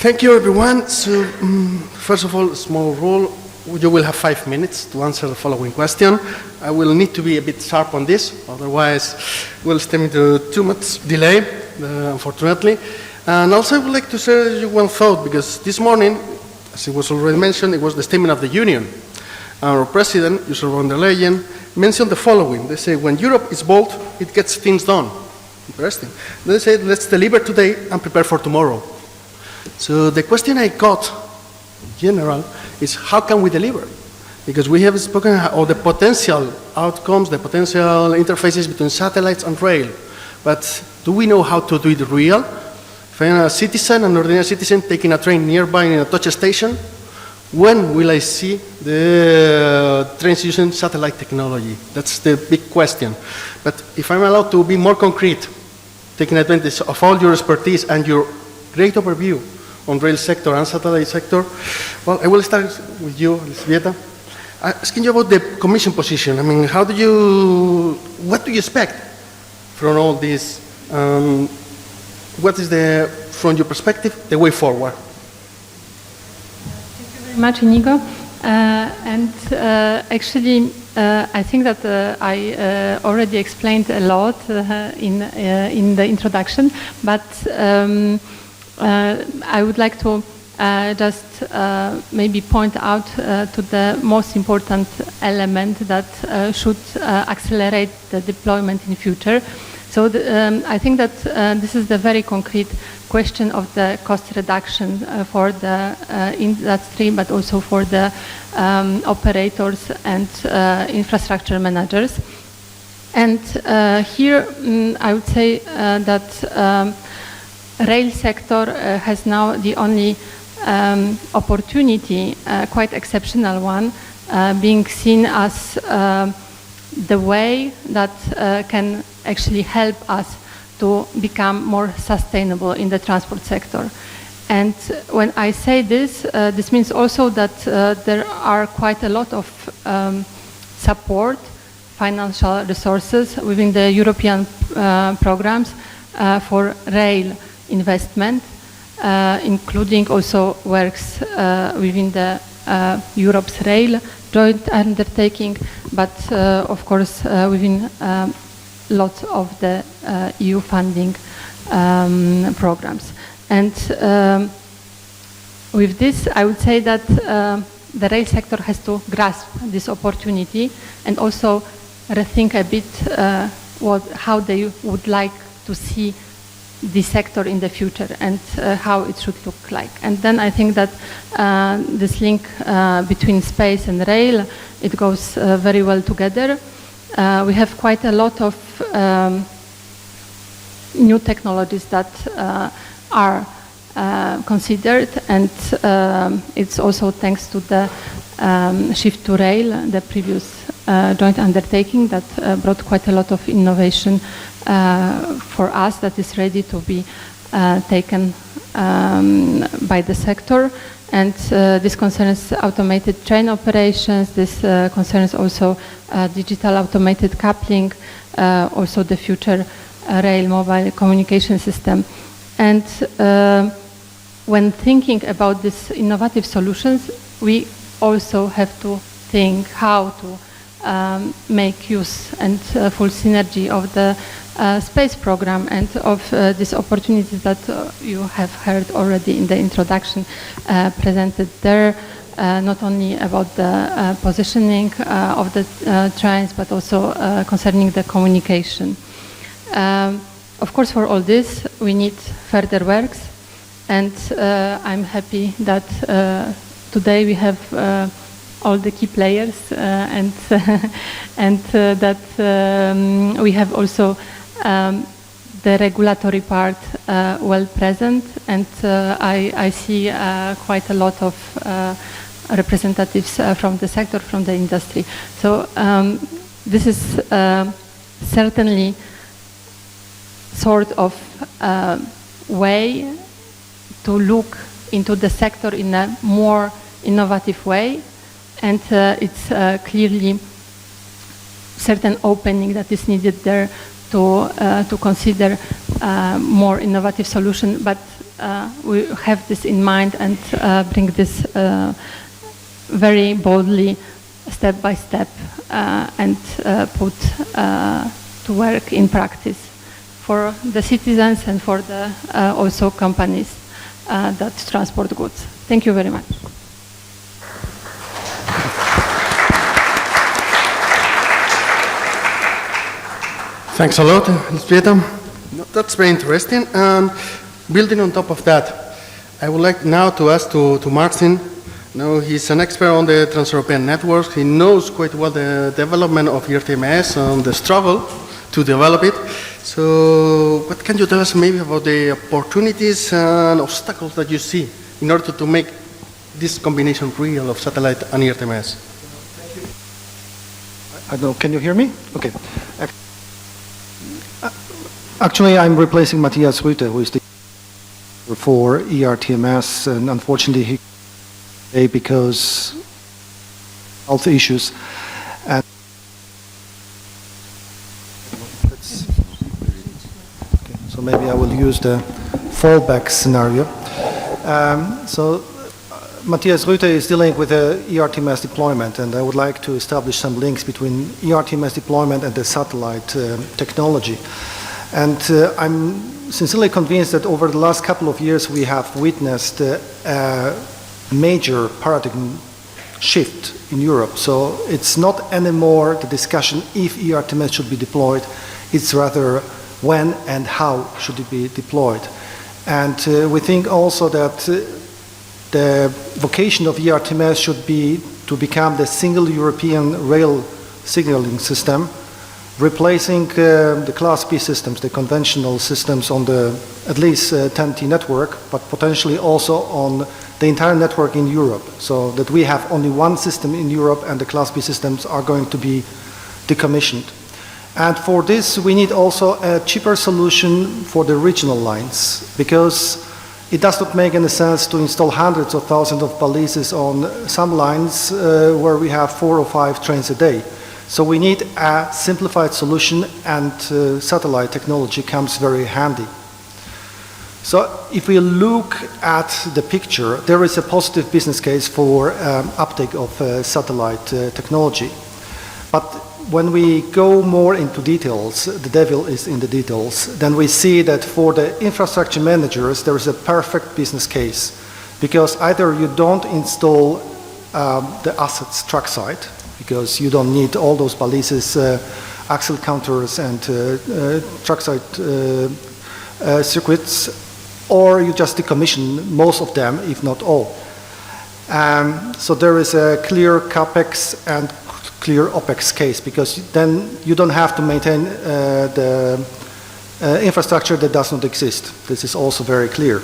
Thank you, everyone. So, first of all, a small rule. You will have 5 minutes to answer the following question. I will need to be a bit sharp on this, otherwise we'll step into too much delay, unfortunately. And also I would like to share you one thought, because this morning, as it was already mentioned, it was the Statement of the Union. Our President, Ursula von der Leyen, mentioned the following. They say, when Europe is bold, it gets things done. Interesting. They say, let's deliver today and prepare for tomorrow. So the question I got, in general, is how can we deliver? Because we have spoken of the potential outcomes, the potential interfaces between satellites and rail. But do we know how to do it real? If I'm a citizen, an ordinary citizen, taking a train nearby in a touch station, when will I see the trains using satellite technology? That's the big question. But if I'm allowed to be more concrete, taking advantage of all your expertise and your great overview on rail sector and satellite sector, well, I will start with you, Elisabetta, asking you about the Commission position. I mean, what do you expect from all this? What is from your perspective, the way forward? much, Inigo. Actually, I think that I already explained a lot in the introduction, but I would like to just maybe point out to the most important element that should accelerate the deployment in future. So I think that this is the very concrete question of the cost reduction for the industry, but also for the operators and infrastructure managers. And here I would say that rail sector has now the only opportunity, quite exceptional one, being seen as the way that can actually help us to become more sustainable in the transport sector. And when I say this, this means also that there are quite a lot of support, financial resources within the European programs for rail investment, including also works within the Europe's rail joint undertaking, but of course within lots of the EU funding programs. And with this, I would say that the rail sector has to grasp this opportunity and also rethink a bit how they would like to see the sector in the future and how it should look like. And then I think that this link between space and rail, it goes very well together. We have quite a lot of new technologies that are considered, and it's also thanks to the shift to rail, the previous joint undertaking that brought quite a lot of innovation for us that is ready to be taken by the sector. And this concerns automated train operations, this concerns also digital automated coupling, also the future rail mobile communication system. And when thinking about these innovative solutions, we also have to think how to make use and full synergy of the space program and of these opportunities that you have heard already in the introduction presented there, not only about the positioning of the trains, but also concerning the communication. Of course, for all this, we need further works, and I'm happy that today we have all the key players and that we have also the regulatory part well present, and I see quite a lot of representatives from the sector, from the industry. So this is certainly sort of way to look into the sector in a more innovative way, and it's clearly certain opening that is needed there to consider more innovative solution, but we have this in mind and bring this very boldly, step by step, and put to work in practice for the citizens and for the also companies that transport goods. Thank you very much. Thanks a lot, Elżbieta. That's very interesting. And building on top of that, I would like now to ask to Marcin. Now, he's an expert on the Trans-European networks. He knows quite well the development of ERTMS and the struggle to develop it. So what can you tell us maybe about the opportunities and obstacles that you see in order to make this combination real of satellite and ERTMS? I don't know, can you hear me? Okay. Actually, I'm replacing Matthias Rüte, who is the for ERTMS, and unfortunately he because health issues. And so maybe I will use the fallback scenario. So Matthias Rüte is dealing with the ERTMS deployment, and I would like to establish some links between ERTMS deployment and the satellite technology. And I'm sincerely convinced that over the last couple of years we have witnessed a major paradigm shift in Europe. So it's not anymore the discussion if ERTMS should be deployed, it's rather when and how should it be deployed. And we think also that the vocation of ERTMS should be to become the single European rail signaling system, replacing the Class B systems, the conventional systems on the at least TEN-T network, but potentially also on the entire network in Europe, so that we have only one system in Europe and the Class B systems are going to be decommissioned. And for this we need also a cheaper solution for the regional lines, because it does not make any sense to install hundreds of thousands of balises on some lines where we have 4 or 5 trains a day. So we need a simplified solution, and satellite technology comes very handy. So if we look at the picture, there is a positive business case for uptake of satellite technology. But when we go more into details, the devil is in the details, then we see that for the infrastructure managers there is a perfect business case, because either you don't install the assets trackside, because you don't need all those balises, axle counters and trackside circuits, or you just decommission most of them, if not all. So there is a clear CAPEX and clear OPEX case, because then you don't have to maintain the infrastructure that does not exist. This is also very clear.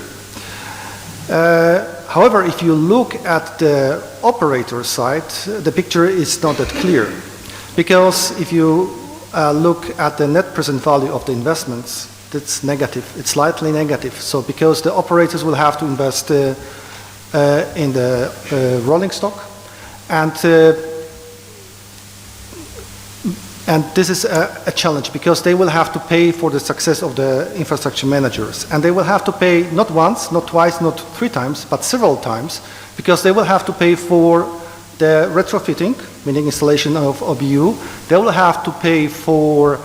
However, if you look at the operator side, the picture is not that clear, because if you look at the net present value of the investments, that's negative. It's slightly negative. So because the operators will have to invest in the rolling stock, and this is a challenge, because they will have to pay for the success of the infrastructure managers. And they will have to pay not once, not twice, not 3 times, but several times, because they will have to pay for the retrofitting, meaning installation of OBU. They will have to pay for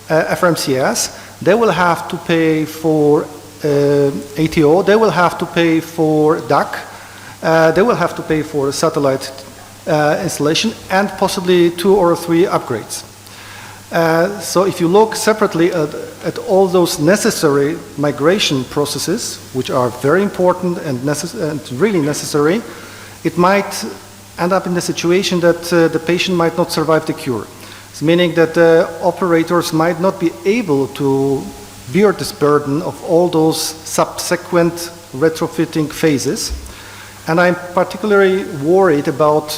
FRMCS. They will have to pay for ATO. They will have to pay for DAC. They will have to pay for satellite installation, and possibly 2 or 3 upgrades. So if you look separately at all those necessary migration processes, which are very important and really necessary, it might end up in the situation that the patient might not survive the cure. It's meaning that the operators might not be able to bear this burden of all those subsequent retrofitting phases. And I'm particularly worried about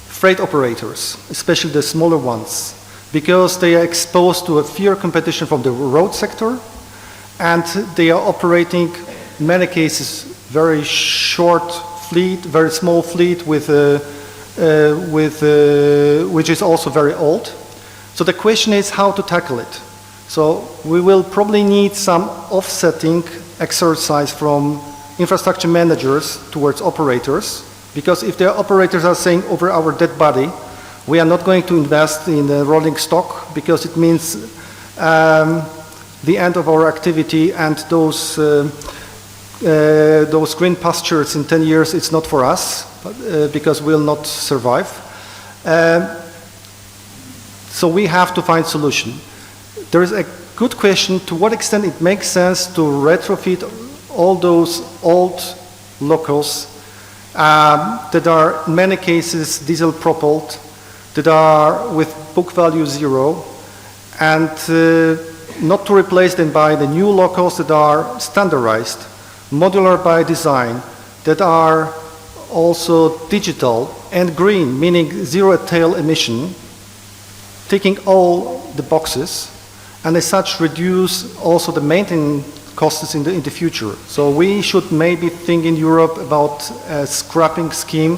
freight operators, especially the smaller ones, because they are exposed to a fierce competition from the road sector, and they are operating, in many cases, very short fleet, very small fleet which is also very old. So the question is how to tackle it. So we will probably need some offsetting exercise from infrastructure managers towards operators, because if the operators are saying over our dead body, we are not going to invest in the rolling stock, because it means the end of our activity, and those green pastures in 10 years, it's not for us, because we'll not survive. So we have to find solution. There is a good question to what extent it makes sense to retrofit all those old locals that are in many cases diesel propelled, that are with book value 0, and not to replace them by the new locals that are standardized, modular by design, that are also digital and green, meaning zero tail emission, ticking all the boxes, and as such reduce also the maintenance costs in the future. So we should maybe think in Europe about a scrapping scheme,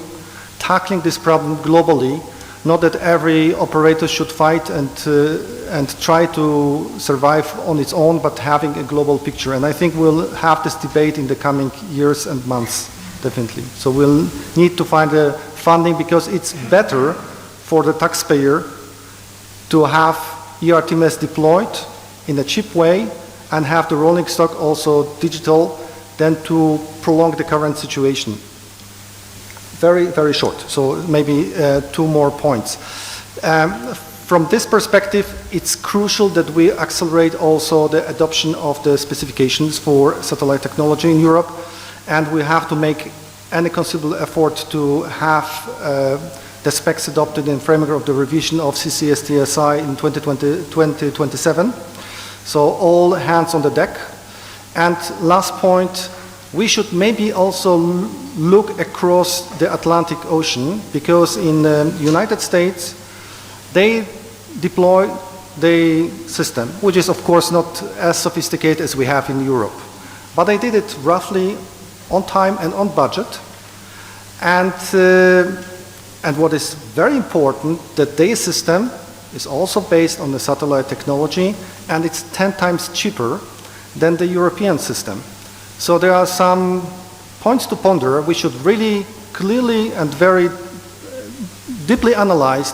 tackling this problem globally. Not that every operator should fight and try to survive on its own, but having a global picture. And I think we'll have this debate in the coming years and months. definitely. So we'll need to find a funding because it's better for the taxpayer to have ERTMS deployed in a cheap way and have the rolling stock also digital than to prolong the current situation. Very, very short. So maybe 2 more points. From this perspective, it's crucial that we accelerate also the adoption of the specifications for satellite technology in Europe, and we have to make any considerable effort to have the specs adopted in framework of the revision of CCS-TSI in 2027. So all hands on the deck. And last point, we should maybe also look across the Atlantic Ocean, because in the United States, they deploy the system, which is of course not as sophisticated as we have in Europe. But they did it roughly on time and on budget. And what is very important, that their system is also based on the satellite technology, and it's 10 times cheaper than the European system. So there are some points to ponder. We should really clearly and very deeply analyze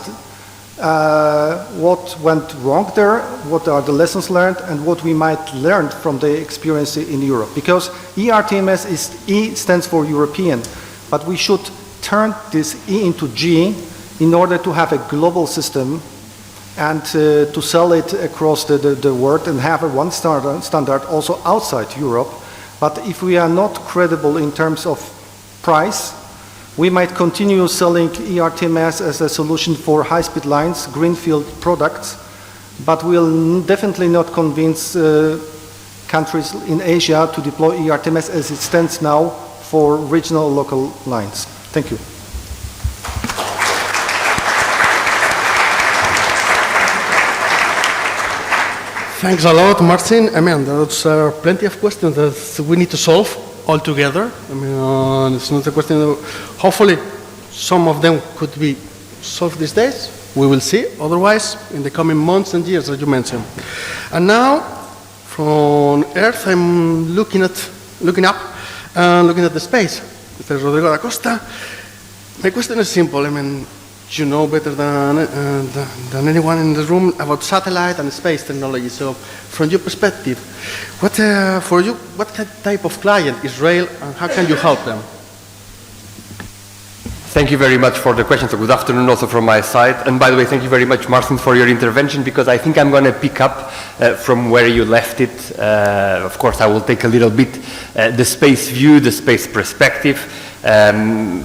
what went wrong there, what are the lessons learned, and what we might learn from the experience in Europe. Because ERTMS is E stands for European, but we should turn this E into G in order to have a global system and to sell it across the world and have a one standard also outside Europe. But if we are not credible in terms of price, we might continue selling ERTMS as a solution for high-speed lines, greenfield products, but we'll definitely not convince countries in Asia to deploy ERTMS as it stands now for regional local lines. Thank you. Thanks a lot, Martin. I mean, there's plenty of questions that we need to solve all together. I mean, it's not a question of, hopefully some of them could be solved these days. We will see. Otherwise, in the coming months and years, as you mentioned. And now, from Earth, I'm looking up and looking at the space. Mr. Rodrigo da Costa. My question is simple. I mean, you know better than anyone in the room about satellite and space technology. So, from your perspective, for you, what type of client is Rail, and how can you help them? Thank you very much for the question. So good afternoon also from my side. And by the way, thank you very much, Martin, for your intervention, because I think I'm going to pick up from where you left it. Of course, I will take a little bit the space view, the space perspective.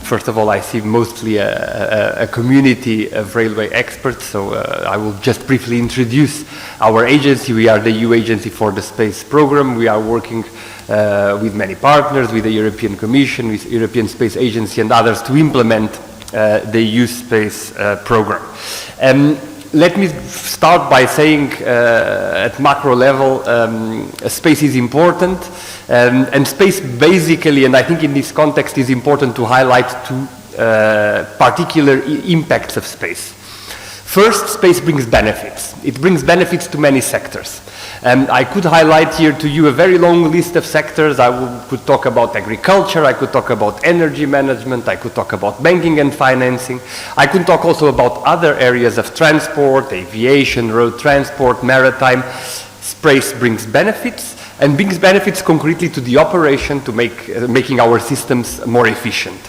First of all, I see mostly a community of railway experts, so I will just briefly introduce our agency. We are the EU Agency for the Space Program. We are working with many partners, with the European Commission, with European Space Agency and others to implement the EU Space Program. Let me start by saying at macro level, space is important, and space basically, and I think in this context is important to highlight two particular impacts of space. First, space brings benefits. It brings benefits to many sectors. I could highlight here to you a very long list of sectors. Could talk about agriculture, I could talk about energy management, I could talk about banking and financing. I could talk also about other areas of transport, aviation, road transport, maritime. Space brings benefits, and brings benefits concretely to the operation, to making our systems more efficient.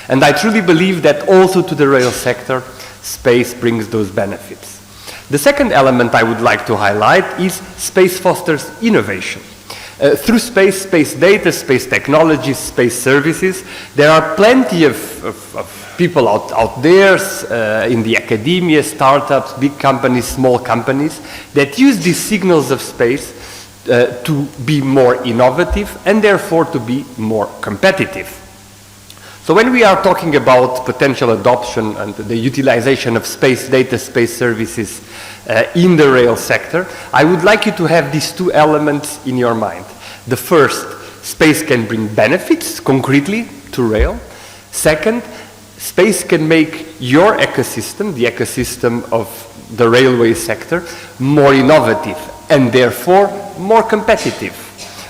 And I truly believe that also to the rail sector, space brings those benefits. The second element I would like to highlight is space fosters innovation. Through space data, space technologies, space services, there are plenty of people out there in the academia, startups, big companies, small companies, that use these signals of space to be more innovative and therefore to be more competitive. So when we are talking about potential adoption and the utilization of space data, space services in the rail sector, I would like you to have these two elements in your mind. The first, space can bring benefits concretely to rail. Second, space can make your ecosystem, the ecosystem of the railway sector, more innovative and therefore more competitive.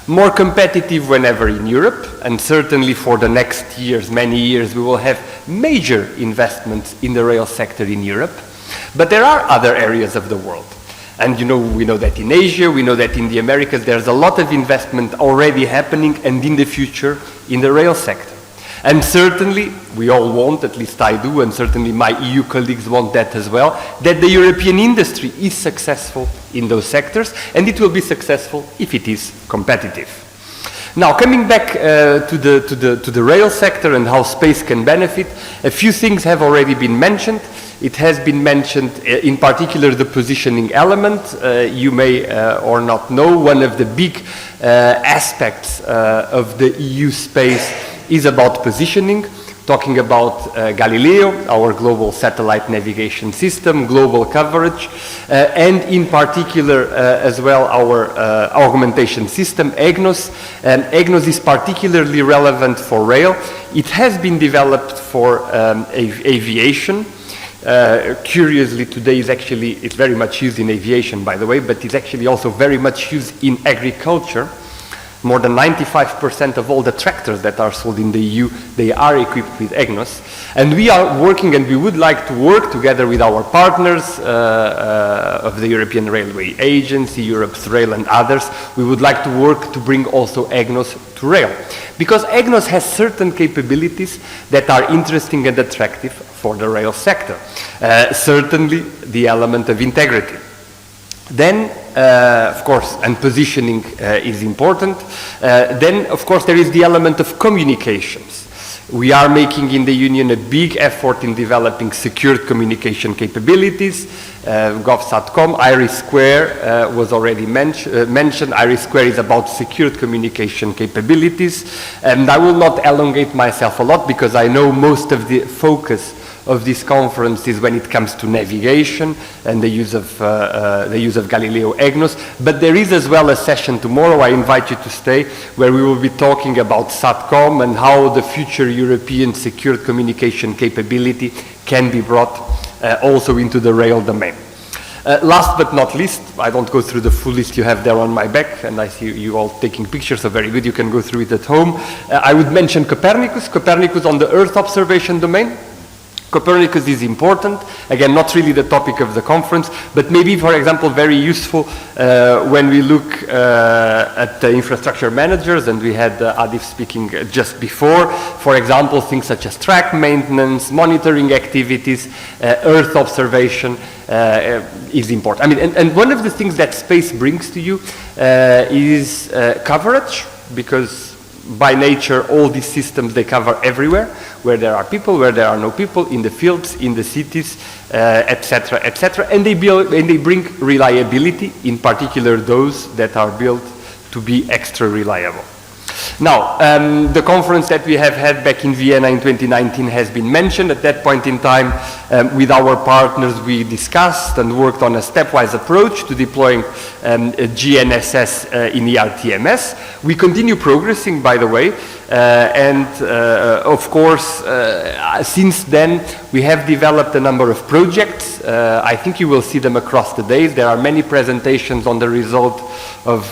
more competitive whenever in Europe, and certainly for the next years, many years, we will have major investments in the rail sector in Europe. But there are other areas of the world. And we know that in Asia, we know that in the Americas, there's a lot of investment already happening and in the future in the rail sector. And certainly, we all want, at least I do, and certainly my EU colleagues want that as well, that the European industry is successful in those sectors, and it will be successful if it is competitive. Now, coming back to the rail sector and how space can benefit, a few things have already been mentioned. It has been mentioned, in particular, the positioning element. You may or not know, one of the big aspects of the EU space is about positioning, talking about Galileo, our global satellite navigation system, global coverage, and in particular as well our augmentation system, EGNOS. EGNOS is particularly relevant for rail. It has been developed for aviation. Curiously, today it's very much used in aviation, by the way, but it's actually also very much used in agriculture. More than 95% of all the tractors that are sold in the EU, they are equipped with EGNOS. And we are working, and we would like to work together with our partners of the European Railway Agency, Europe's Rail and others. We would like to work to bring also EGNOS to rail. Because EGNOS has certain capabilities that are interesting and attractive for the rail sector. Certainly the element of integrity. Then, of course, and positioning is important. Then, of course, there is the element of communications. We are making in the Union a big effort in developing secured communication capabilities. GovSatcom, IRIS2 was already mentioned. IRIS2 is about secured communication capabilities. And I will not elongate myself a lot because I know most of the focus of this conference is when it comes to navigation and the use of Galileo EGNOS. But there is as well a session tomorrow, I invite you to stay, where we will be talking about SATCOM and how the future European secure communication capability can be brought also into the rail domain. Last but not least, I don't go through the full list you have there on my back, and I see you all taking pictures, so very good, you can go through it at home. I would mention Copernicus. Copernicus on the Earth observation domain. Copernicus is important, again, not really the topic of the conference, but maybe, for example, very useful when we look at the infrastructure managers, and we had Adif speaking just before. For example, things such as track maintenance, monitoring activities, Earth observation is important. I mean, and one of the things that space brings to you is coverage, because by nature, all these systems, they cover everywhere, where there are people, where there are no people, in the fields, in the cities, etc., etc. And they bring reliability, in particular those that are built to be extra reliable. Now, the conference that we have had back in Vienna in 2019 has been mentioned. At that point in time, with our partners, we discussed and worked on a stepwise approach to deploying GNSS in ERTMS. We continue progressing, by the way, and of course, since then, we have developed a number of projects. I think you will see them across the days. There are many presentations on the result of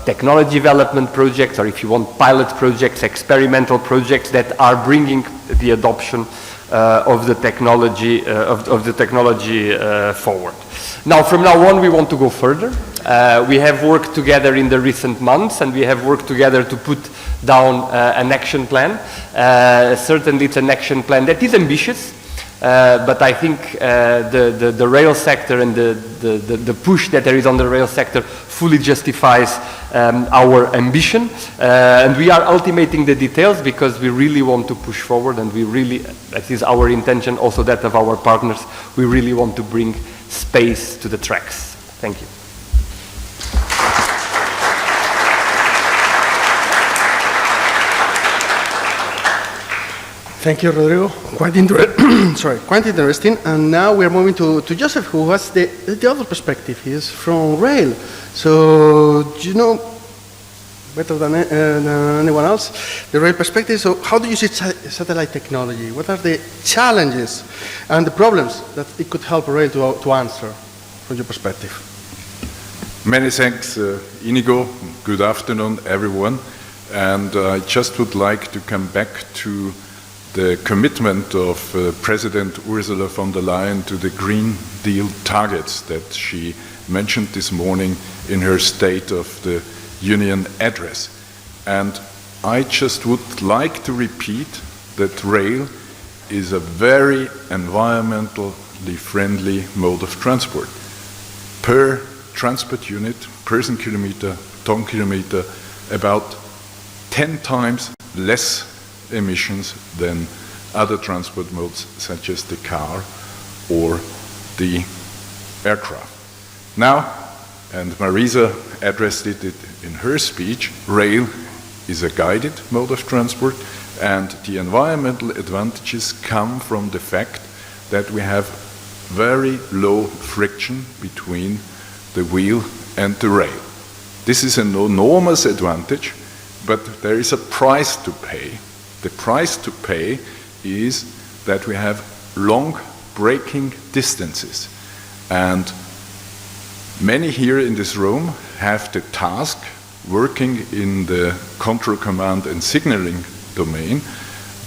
technology development projects, or if you want, pilot projects, experimental projects that are bringing the adoption of the technology forward. Now, from now on, we want to go further. We have worked together in the recent months, and we have worked together to put down an action plan. Certainly, it's an action plan that is ambitious, but I think the rail sector and the push that there is on the rail sector fully justifies our ambition. And we are ultimating the details because we really want to push forward, and we really, that is our intention, also that of our partners, we really want to bring space to the tracks. Thank you. Thank you, Rodrigo. Quite interesting. And now we are moving to Joseph, who has the other perspective. He is from rail. So, you know better than anyone else the rail perspective. So, how do you see satellite technology? What are the challenges and the problems that it could help rail to answer from your perspective? Many thanks, Inigo. Good afternoon, everyone. And I just would like to come back to the commitment of President Ursula von der Leyen to the Green Deal targets that she mentioned this morning in her State of the Union address. And I just would like to repeat that rail is a very environmentally friendly mode of transport. Per transport unit, person kilometer, ton kilometer, about 10 times less emissions than other transport modes such as the car or the aircraft. Now, and Marisa addressed it in her speech, rail is a guided mode of transport, and the environmental advantages come from the fact that we have very low friction between the wheel and the rail. This is an enormous advantage, but there is a price to pay. The price to pay is that we have long braking distances, and many here in this room have the task, working in the control command and signaling domain,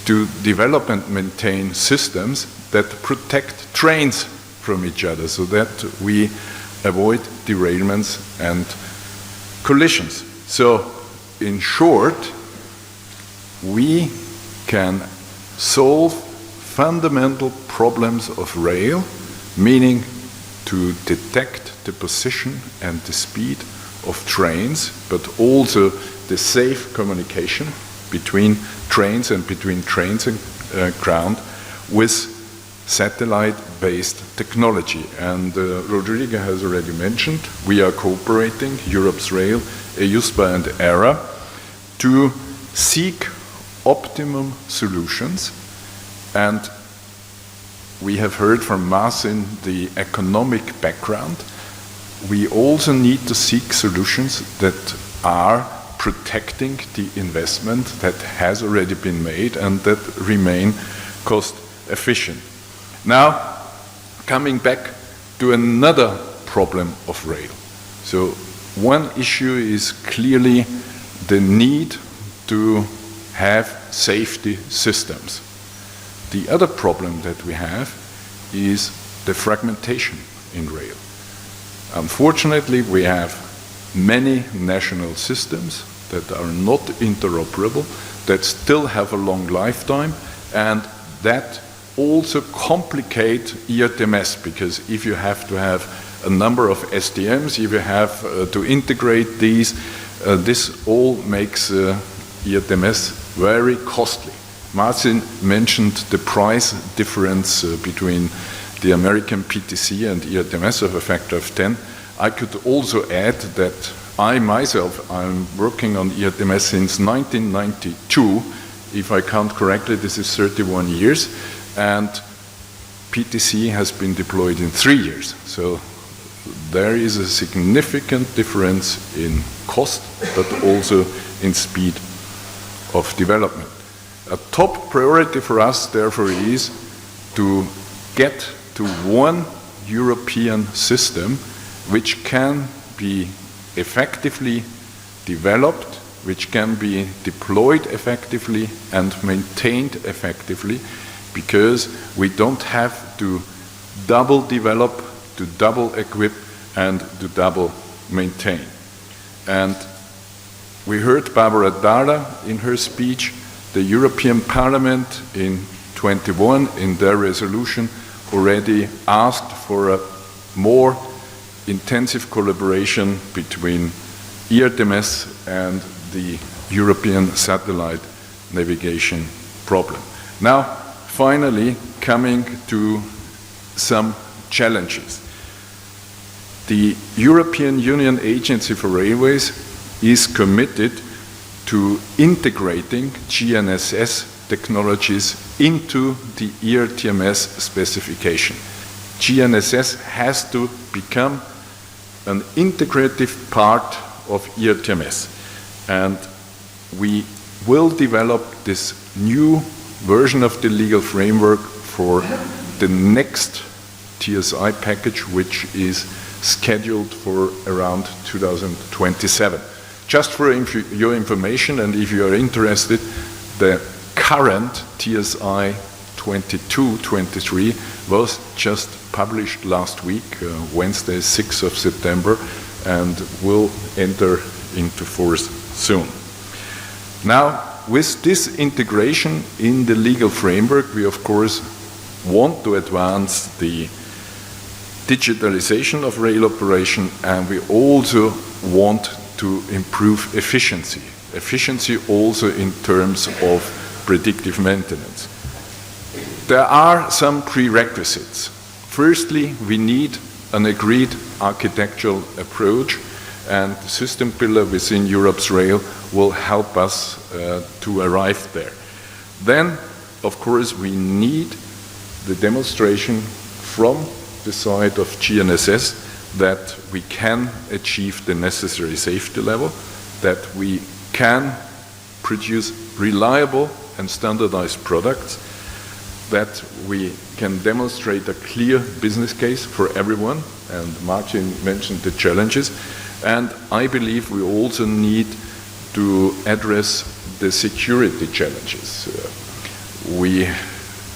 to develop and maintain systems that protect trains from each other so that we avoid derailments and collisions. So, in short, we can solve fundamental problems of rail, meaning to detect the position and the speed of trains, but also the safe communication between trains and ground with satellite-based technology. And Rodrigo has already mentioned, we are cooperating, Europe's Rail, EUSPA and ERA, to seek optimum solutions. And we have heard from Marcin the economic background. We also need to seek solutions that are protecting the investment that has already been made and that remain cost efficient. Now, coming back to another problem of rail. So one issue is clearly the need to have safety systems. The other problem that we have is the fragmentation in rail. Unfortunately, we have many national systems that are not interoperable, that still have a long lifetime, and that also complicate ERTMS, because if you have to have a number of STMs, if you have to integrate these, this all makes ERTMS very costly. Marcin mentioned the price difference between the American PTC and ERTMS of a factor of 10. I could also add that I myself, I'm working on ERTMS since 1992. If I count correctly, this is 31 years, and PTC has been deployed in 3 years. So there is a significant difference in cost, but also in speed of development. A top priority for us, therefore, is to get to one European system which can be effectively developed, which can be deployed effectively and maintained effectively, because we don't have to double develop, to double equip, and to double maintain. And we heard Barbara Dahler in her speech. The European Parliament in 21, in their resolution, already asked for a more intensive collaboration between ERTMS and the European satellite navigation problem. Now, finally, coming to some challenges. The European Union Agency for Railways is committed to integrating GNSS technologies into the ERTMS specification. GNSS has to become an integrative part of ERTMS, and we will develop this new version of the legal framework for the next TSI package, which is scheduled for around 2027. Just for your information, and if you are interested, the current TSI 22-23 was just published last week, Wednesday, 6th of September, and will enter into force soon. Now, with this integration in the legal framework, we of course want to advance the digitalization of rail operation, and we also want to improve efficiency. Efficiency also in terms of predictive maintenance. There are some prerequisites. Firstly, we need an agreed architectural approach, and the system pillar within Europe's rail will help us to arrive there. Then, of course, we need the demonstration from the side of GNSS that we can achieve the necessary safety level, that we can produce reliable and standardized products, that we can demonstrate a clear business case for everyone, and Martin mentioned the challenges, and I believe we also need to address the security challenges.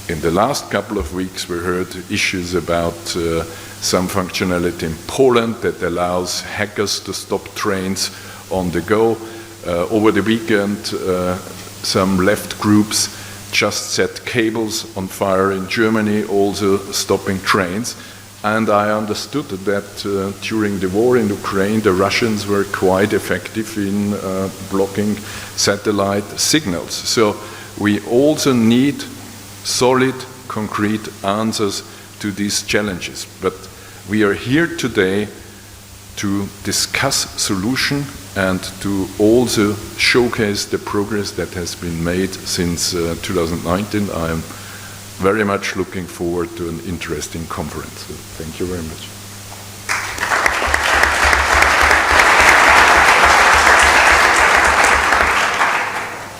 In the last couple of weeks, we heard issues about some functionality in Poland that allows hackers to stop trains on the go. Over the weekend, some left groups just set cables on fire in Germany, also stopping trains. And I understood that during the war in Ukraine, the Russians were quite effective in blocking satellite signals. So we also need solid, concrete answers to these challenges. But we are here today to discuss solution and to also showcase the progress that has been made since 2019. I am very much looking forward to an interesting conference. So thank you very much.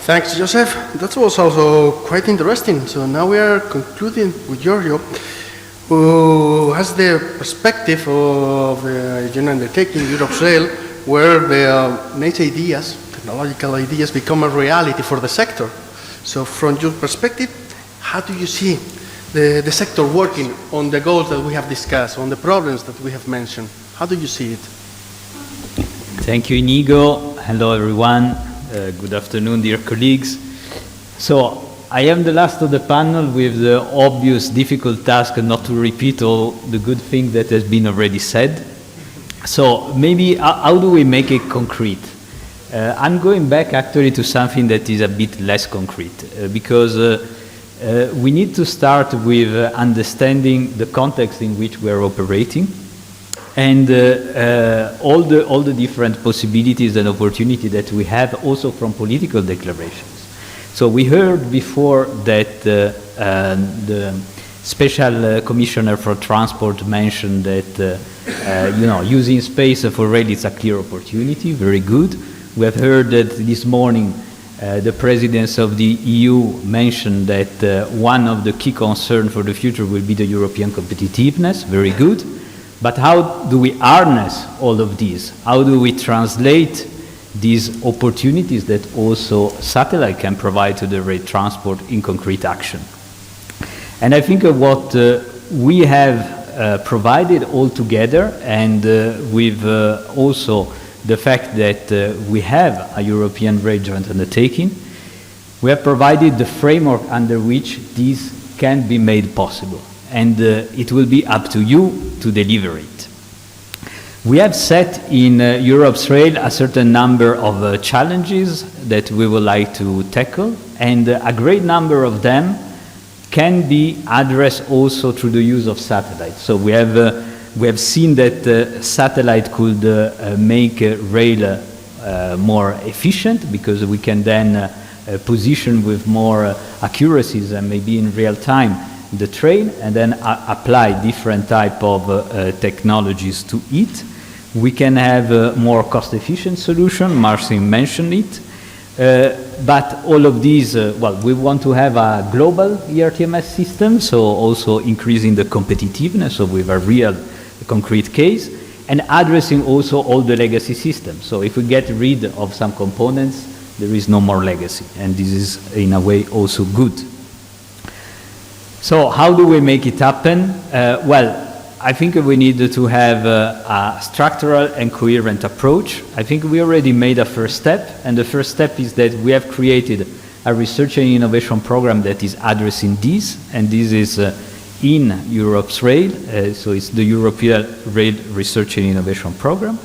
Thanks, Joseph. That was also quite interesting. So now we are concluding with Giorgio, who has the perspective of the general undertaking, Europe's Rail, where the nice ideas, technological ideas, become a reality for the sector. So from your perspective, how do you see the sector working on the goals that we have discussed, on the problems that we have mentioned? How do you see it? Thank you, Inigo. Hello, everyone. Good afternoon, dear colleagues. So, I am the last of the panel with the obvious difficult task not to repeat all the good things that has been already said. So, maybe how do we make it concrete? I'm going back actually to something that is a bit less concrete, because we need to start with understanding the context in which we are operating, and all the different possibilities and opportunities that we have also from political declarations. So we heard before that the Special Commissioner for Transport mentioned that using space for rail is a clear opportunity, very good. We have heard that this morning the presidents of the EU mentioned that one of the key concerns for the future will be the European competitiveness, very good. But how do we harness all of these? How do we translate these opportunities that also satellite can provide to the rail transport in concrete action? And I think what we have provided all together, and with also the fact that we have a European rail joint undertaking, we have provided the framework under which these can be made possible. And it will be up to you to deliver it. We have set in Europe's rail a certain number of challenges that we would like to tackle, and a great number of them can be addressed also through the use of satellites. So we have seen that satellite could make rail more efficient, because we can then position with more accuracies and maybe in real time the train, and then apply different type of technologies to it. We can have a more cost-efficient solution. Marcin mentioned it. But all of these, we want to have a global ERTMS system, so also increasing the competitiveness, so with a real concrete case. and addressing also all the legacy systems. So if we get rid of some components, there is no more legacy, and this is in a way also good. So how do we make it happen? Well, I think we need to have a structural and coherent approach. I think we already made a first step, and the first step is that we have created a research and innovation program that is addressing this, and this is in Europe's Rail, so it's the European Rail Research and Innovation Program.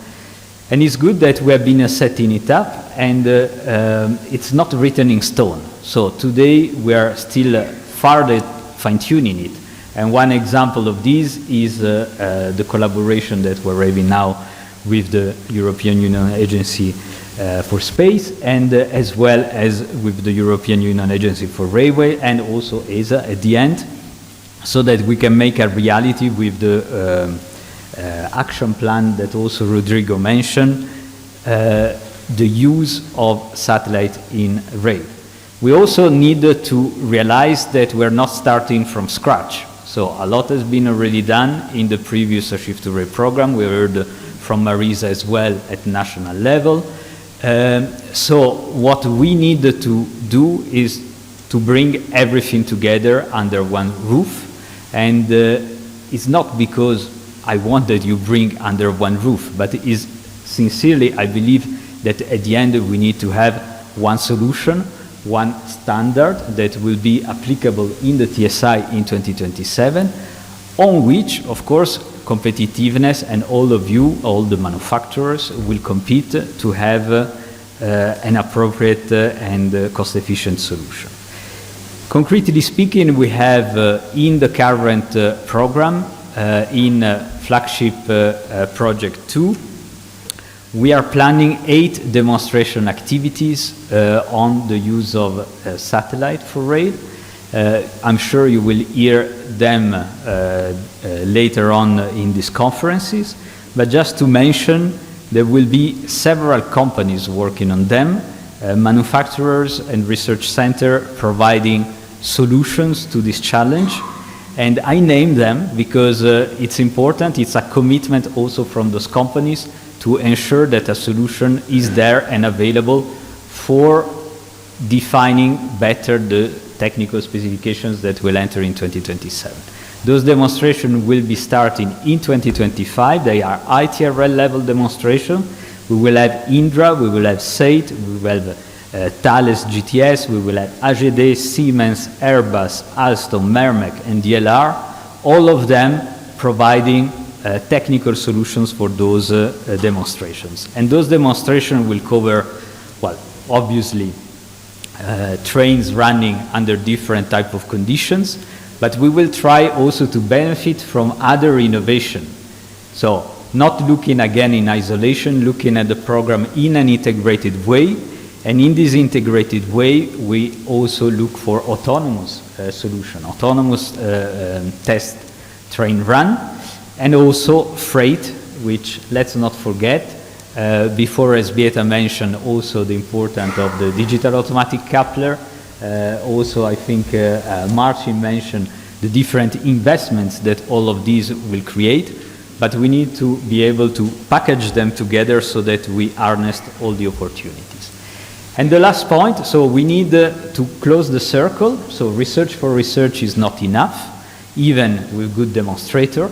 And it's good that we have been setting it up, and it's not written in stone. So today we are still further fine-tuning it. And one example of this is the collaboration that we're having now with the European Union Agency for Space, and as well as with the European Union Agency for Railway, and also ESA at the end, so that we can make a reality with the action plan that also Rodrigo mentioned, the use of satellite in rail. We also need to realize that we're not starting from scratch. So a lot has been already done in the previous Shift to Rail program. We heard from Marisa as well at national level. So what we need to do is to bring everything together under one roof. And it's not because I want that you bring under one roof, but it is sincerely, I believe that at the end we need to have one solution, one standard that will be applicable in the TSI in 2027, on which, of course, competitiveness and all of you, all the manufacturers, will compete to have an appropriate and cost-efficient solution. Concretely speaking, we have in the current program, in flagship project 2, we are planning 8 demonstration activities on the use of satellite for rail. I'm sure you will hear them later on in these conferences, but just to mention, there will be several companies working on them, manufacturers and research center providing solutions to this challenge. And I name them because it's important, it's a commitment also from those companies to ensure that a solution is there and available for defining better the technical specifications that will enter in 2027. Those demonstrations will be starting in 2025. They are ITRL level demonstrations. We will have Indra, we will have SAIT, we will have Thales GTS, we will have AGD, Siemens, Airbus, Alstom, Mermec, and DLR, all of them providing technical solutions for those demonstrations. And those demonstrations will cover, well, obviously, trains running under different type of conditions, but we will try also to benefit from other innovation. So, not looking again in isolation, looking at the program in an integrated way, and in this integrated way, we also look for autonomous solution, autonomous test train run, and also freight, which let's not forget, before as Beata mentioned also the importance of the digital automatic coupler. Also I think Martin mentioned the different investments that all of these will create, but we need to be able to package them together so that we harness all the opportunities. And the last point, so we need to close the circle. So research for research is not enough, even with good demonstrator.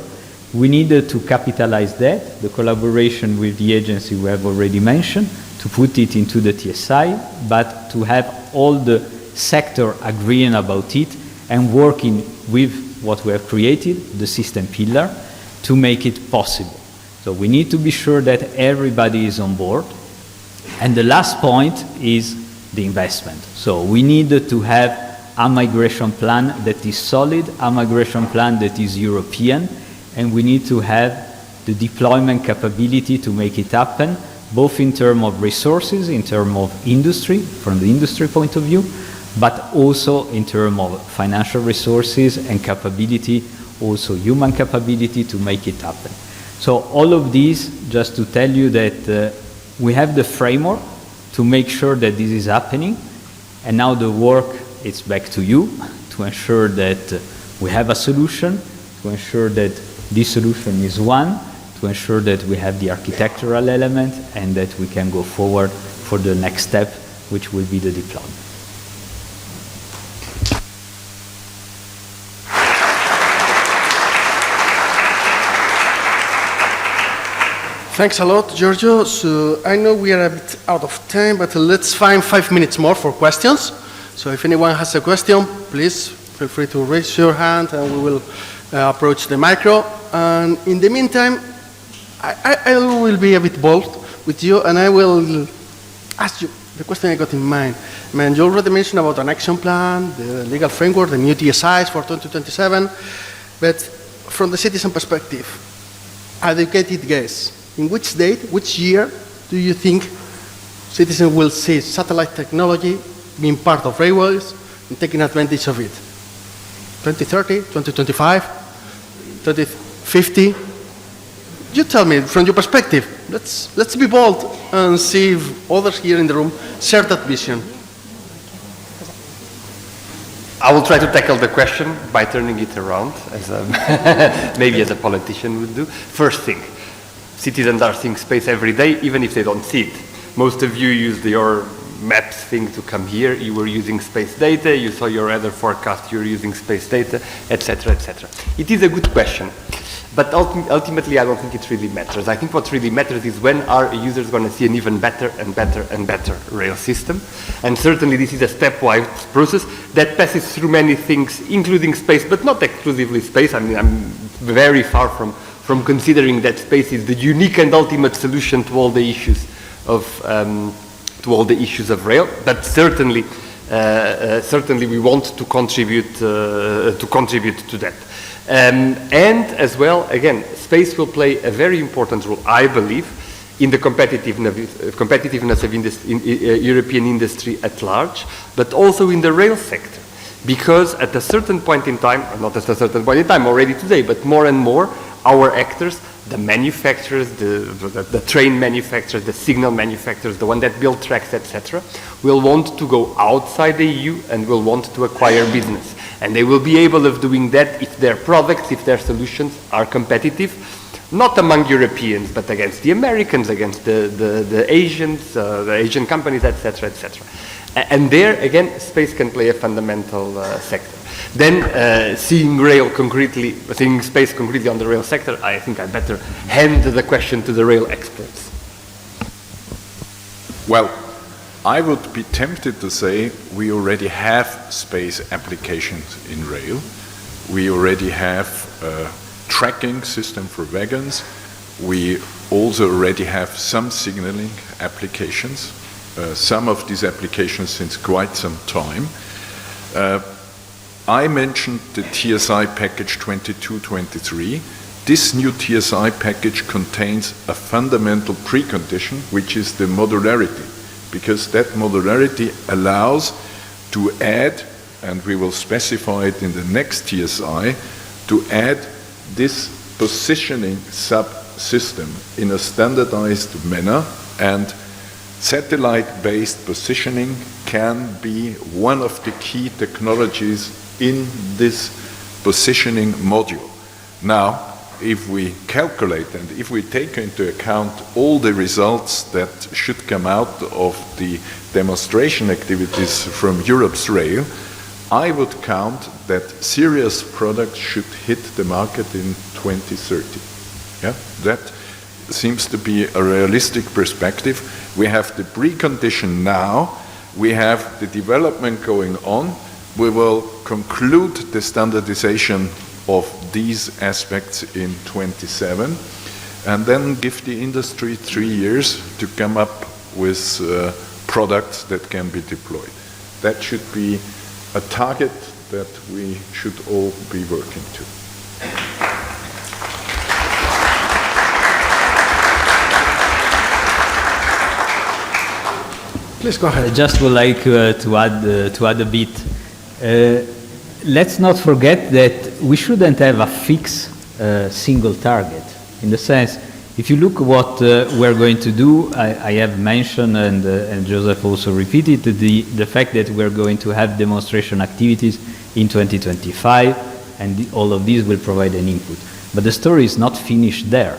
We need to capitalize that, the collaboration with the agency we have already mentioned, to put it into the TSI, but to have all the sector agreeing about it and working with what we have created, the system pillar, to make it possible. So we need to be sure that everybody is on board. And the last point is the investment. So we need to have a migration plan that is solid, a migration plan that is European, and we need to have the deployment capability to make it happen, both in terms of resources, in terms of industry, from the industry point of view, but also in terms of financial resources and capability, also human capability to make it happen. So all of these, just to tell you that we have the framework to make sure that this is happening, and now the work is back to you to ensure that we have a solution, to ensure that this solution is one, to ensure that we have the architectural element and that we can go forward for the next step, which will be the deployment. Thanks a lot, Giorgio. So I know we are a bit out of time, but let's find 5 minutes more for questions. So if anyone has a question, please feel free to raise your hand and we will approach the micro. And in the meantime, I will be a bit bold with you and I will ask you the question I got in mind. I mean, you already mentioned about an action plan, the legal framework, the new TSIs for 2027, but from the citizen perspective, educated guess, in which date, which year do you think citizens will see satellite technology being part of railways and taking advantage of it? 2030, 2025, 2050? You tell me from your perspective. Let's be bold and see if others here in the room share that vision. I will try to tackle the question by turning it around, as maybe as a politician would do. First thing, citizens are seeing space every day, even if they don't see it. Most of you use your maps thing to come here. You were using space data. You saw your weather forecast. You're using space data, etc., etc. It is a good question, but ultimately, I don't think it really matters. I think what really matters is when are users going to see an even better and better and better rail system. And certainly, this is a stepwise process that passes through many things, including space, but not exclusively space. I mean, I'm very far from considering that space is the unique and ultimate solution to all the issues of rail, but certainly we want to contribute to that. And as well, again, space will play a very important role, I believe, in the competitiveness of European industry at large, but also in the rail sector. Because at a certain point in time, or not at a certain point in time, already today, but more and more, our actors, the manufacturers, the train manufacturers, the signal manufacturers, the one that build tracks, etc., will want to go outside the EU and will want to acquire business. And they will be able of doing that if their products, if their solutions are competitive, not among Europeans, but against the Americans, against the Asians, the Asian companies, etc., etc. And there, again, space can play a fundamental sector. Then, seeing space concretely on the rail sector, I think I better hand the question to the rail experts. Well, I would be tempted to say we already have space applications in rail. We already have a tracking system for wagons. We also already have some signaling applications. Some of these applications since quite some time. I mentioned the TSI package 22-23. This new TSI package contains a fundamental precondition, which is the modularity, because that modularity allows to add, and we will specify it in the next TSI, to add this positioning subsystem in a standardized manner, and satellite-based positioning can be one of the key technologies in this positioning module. Now, if we calculate and if we take into account all the results that should come out of the demonstration activities from Europe's rail, I would count that serious products should hit the market in 2030. Yeah? That seems to be a realistic perspective. We have the precondition now, we have the development going on, we will conclude the standardization of these aspects in 27, and then give the industry 3 years to come up with products that can be deployed. That should be a target that we should all be working to. Please go ahead. I just would like to add a bit. Let's not forget that we shouldn't have a fixed single target. In the sense, if you look what we're going to do, I have mentioned and Joseph also repeated the fact that we're going to have demonstration activities in 2025, and all of these will provide an input. But the story is not finished there.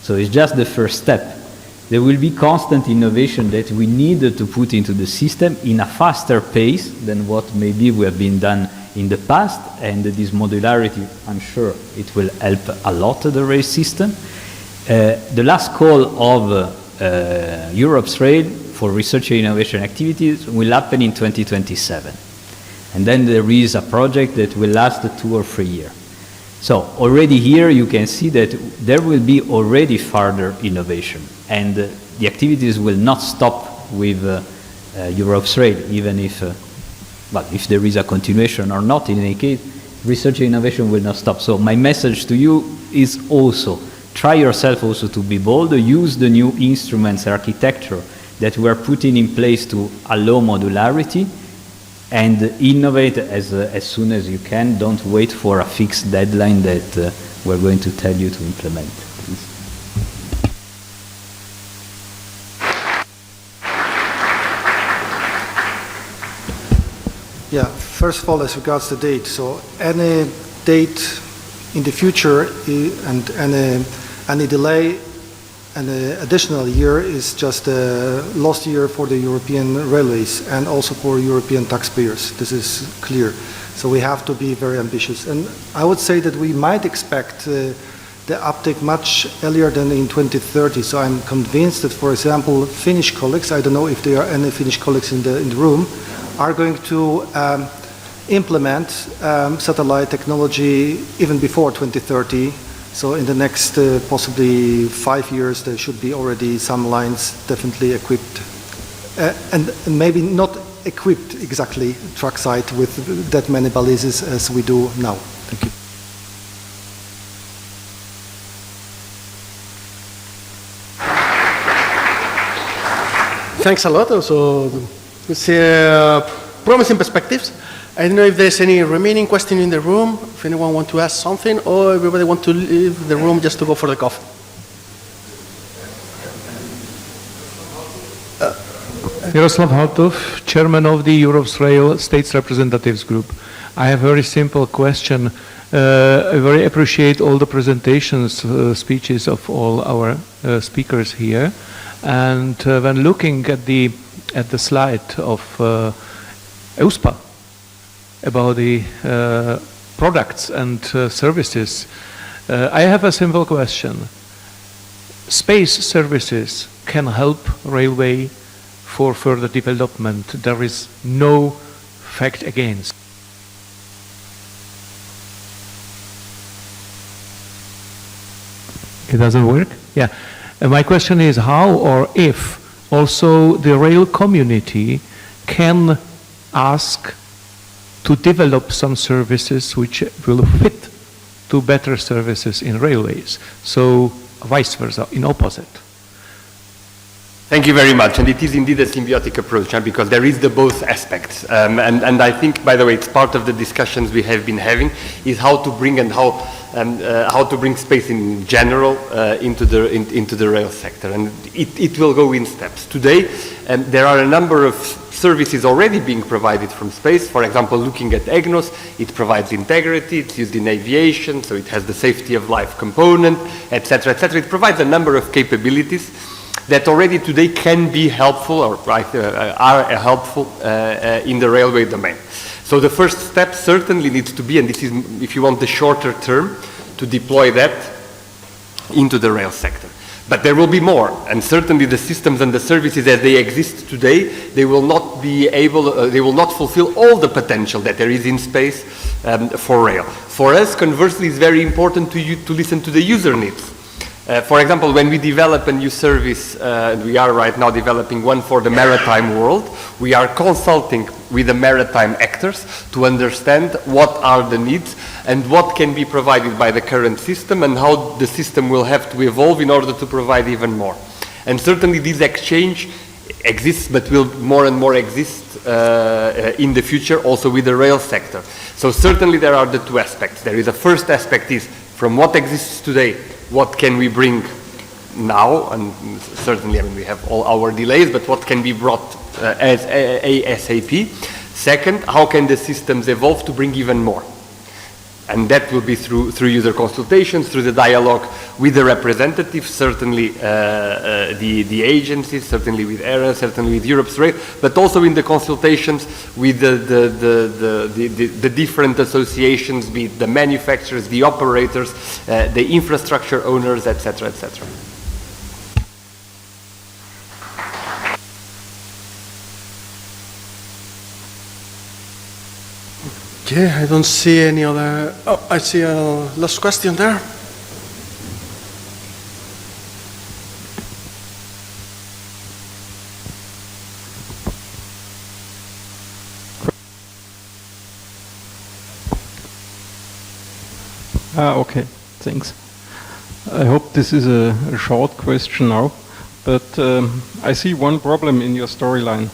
So it's just the first step. There will be constant innovation that we need to put into the system in a faster pace than what maybe we have been done in the past, and this modularity, I'm sure it will help a lot the rail system. The last call of Europe's rail for research and innovation activities will happen in 2027. And then there is a project that will last 2 or 3 years. So already here you can see that there will be already further innovation, and the activities will not stop with Europe's rail, even if, but if there is a continuation or not, in any case, research and innovation will not stop. So my message to you is also, try yourself also to be bold, use the new instruments, architecture that we are putting in place to allow modularity, and innovate as soon as you can. Don't wait for a fixed deadline that we're going to tell you to implement. Yeah, first of all, as regards the date, so any date in the future and any delay, an additional year is just a lost year for the European railways and also for European taxpayers. This is clear. So we have to be very ambitious. And I would say that we might expect the uptake much earlier than in 2030. So I'm convinced that, for example, Finnish colleagues, I don't know if there are any Finnish colleagues in the room, are going to implement satellite technology even before 2030. So in the next possibly 5 years, there should be already some lines definitely equipped, and maybe not equipped exactly trackside with that many balises as we do now. Thank you. Thanks a lot. Also, it's promising perspectives. I don't know if there's any remaining question in the room, if anyone wants to ask something, or everybody wants to leave the room just to go for the coffee. Miroslav Haltov, Chairman of the Europe's Rail States Representatives Group. I have a very simple question. I very appreciate all the presentations, speeches of all our speakers here. And when looking at the slide of EUSPA, about the products and services, I have a simple question. Space services can help railway for further development. There is no fact against. It doesn't work? Yeah. My question is how or if also the rail community can ask to develop some services which will fit to better services in railways. So vice versa, in opposite. Thank you very much, and it is indeed a symbiotic approach, because there is the both aspects, and I think, by the way, it's part of the discussions we have been having, is how to bring and how to bring space in general into the rail sector, and it will go in steps. Today, there are a number of services already being provided from space. For example, looking at EGNOS, it provides integrity, it's used in aviation, so it has the safety of life component, etc., etc. It provides a number of capabilities that already today can be helpful or are helpful in the railway domain. So the first step certainly needs to be, and this is, if you want, the shorter term, to deploy that into the rail sector. But there will be more, and certainly the systems and the services as they exist today, they will not be able, they will not fulfill all the potential that there is in space for rail. For us, conversely, it's very important to listen to the user needs. For example, when we develop a new service, and we are right now developing one for the maritime world, we are consulting with the maritime actors to understand what are the needs and what can be provided by the current system and how the system will have to evolve in order to provide even more. And certainly this exchange exists, but will more and more exist in the future also with the rail sector. So certainly there are the two aspects. There is a first aspect is from what exists today, what can we bring now, and certainly, I mean, we have all our delays, but what can be brought as ASAP. Second, how can the systems evolve to bring even more? And that will be through user consultations, through the dialogue with the representatives, certainly the agencies, certainly with ERA, certainly with Europe's Rail, but also in the consultations with the different associations, be it the manufacturers, the operators, the infrastructure owners, etc., etc. Okay, I don't see any other. Oh, I see a last question there. Okay, thanks. I hope this is a short question now, but I see one problem in your storyline.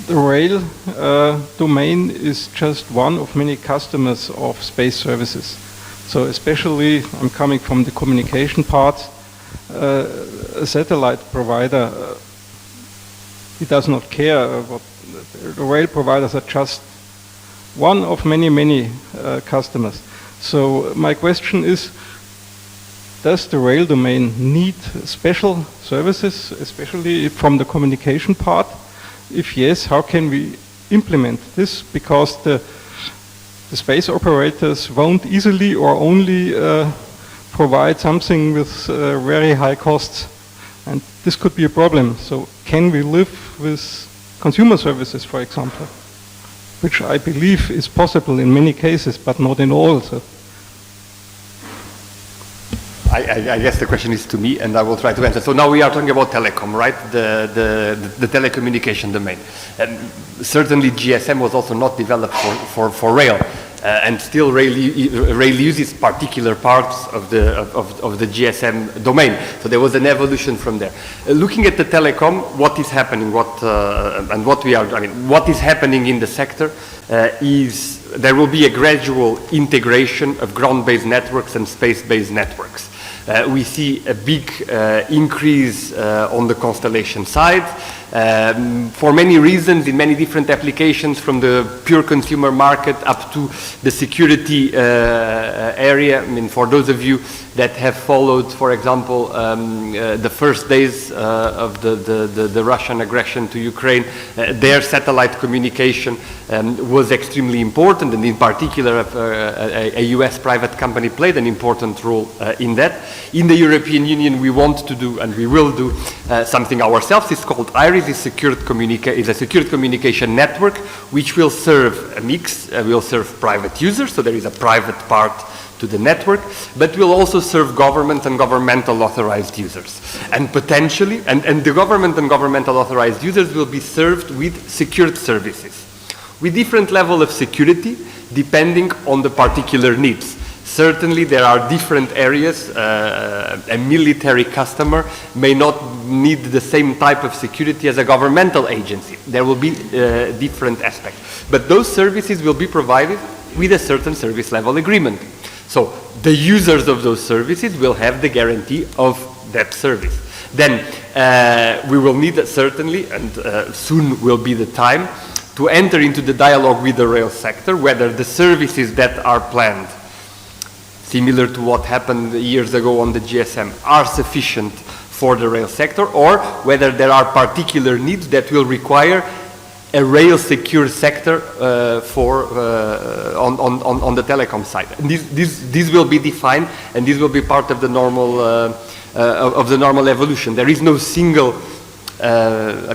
The rail domain is just one of many customers of space services. So especially, I'm coming from the communication part, a satellite provider, he does not care. The rail providers are just one of many customers. So my question is, does the rail domain need special services, especially from the communication part? If yes, how can we implement this? Because the space operators won't easily or only provide something with very high costs. And this could be a problem. So can we live with consumer services, for example? Which I believe is possible in many cases, but not in all. So. I guess the question is to me, and I will try to answer. So now we are talking about telecom, right? The telecommunication domain. Certainly GSM was also not developed for rail, and still rail uses particular parts of the GSM domain. So there was an evolution from there. Looking at the telecom, what is happening, what is happening in the sector is there will be a gradual integration of ground-based networks and space-based networks. We see a big increase on the constellation side for many reasons, in many different applications, from the pure consumer market up to the security area. I mean, for those of you that have followed, for example, the first days of the Russian aggression to Ukraine, their satellite communication was extremely important, and in particular a US private company played an important role in that. In the European Union, we want to do, and we will do, something ourselves. It's called IRIS. It's a secured communication network which will serve a mix, will serve private users, so there is a private part to the network, but will also serve government and governmental authorized users. And potentially, and the government and governmental authorized users will be served with secured services, with different level of security depending on the particular needs. Certainly there are different areas. A military customer may not need the same type of security as a governmental agency. There will be different aspects. But those services will be provided with a certain service level agreement. So the users of those services will have the guarantee of that service. Then we will need certainly, and soon will be the time, to enter into the dialogue with the rail sector, whether the services that are planned, similar to what happened years ago on the GSM, are sufficient for the rail sector, or whether there are particular needs that will require a rail secure sector on the telecom side. And this will be defined, and this will be part of the normal evolution. There is no single. I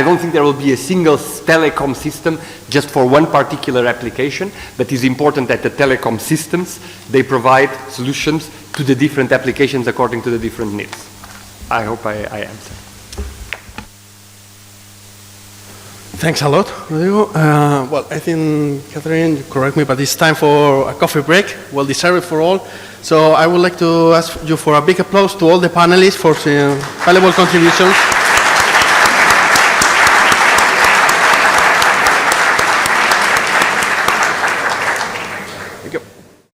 don't think there will be a single telecom system just for one particular application, but it's important that the telecom systems, they provide solutions to the different applications according to the different needs. I hope I answered. Thanks a lot, Rodrigo. Well, I think, Catherine, you correct me, but it's time for a coffee break, well deserved for all. So I would like to ask you for a big applause to all the panelists for valuable contributions.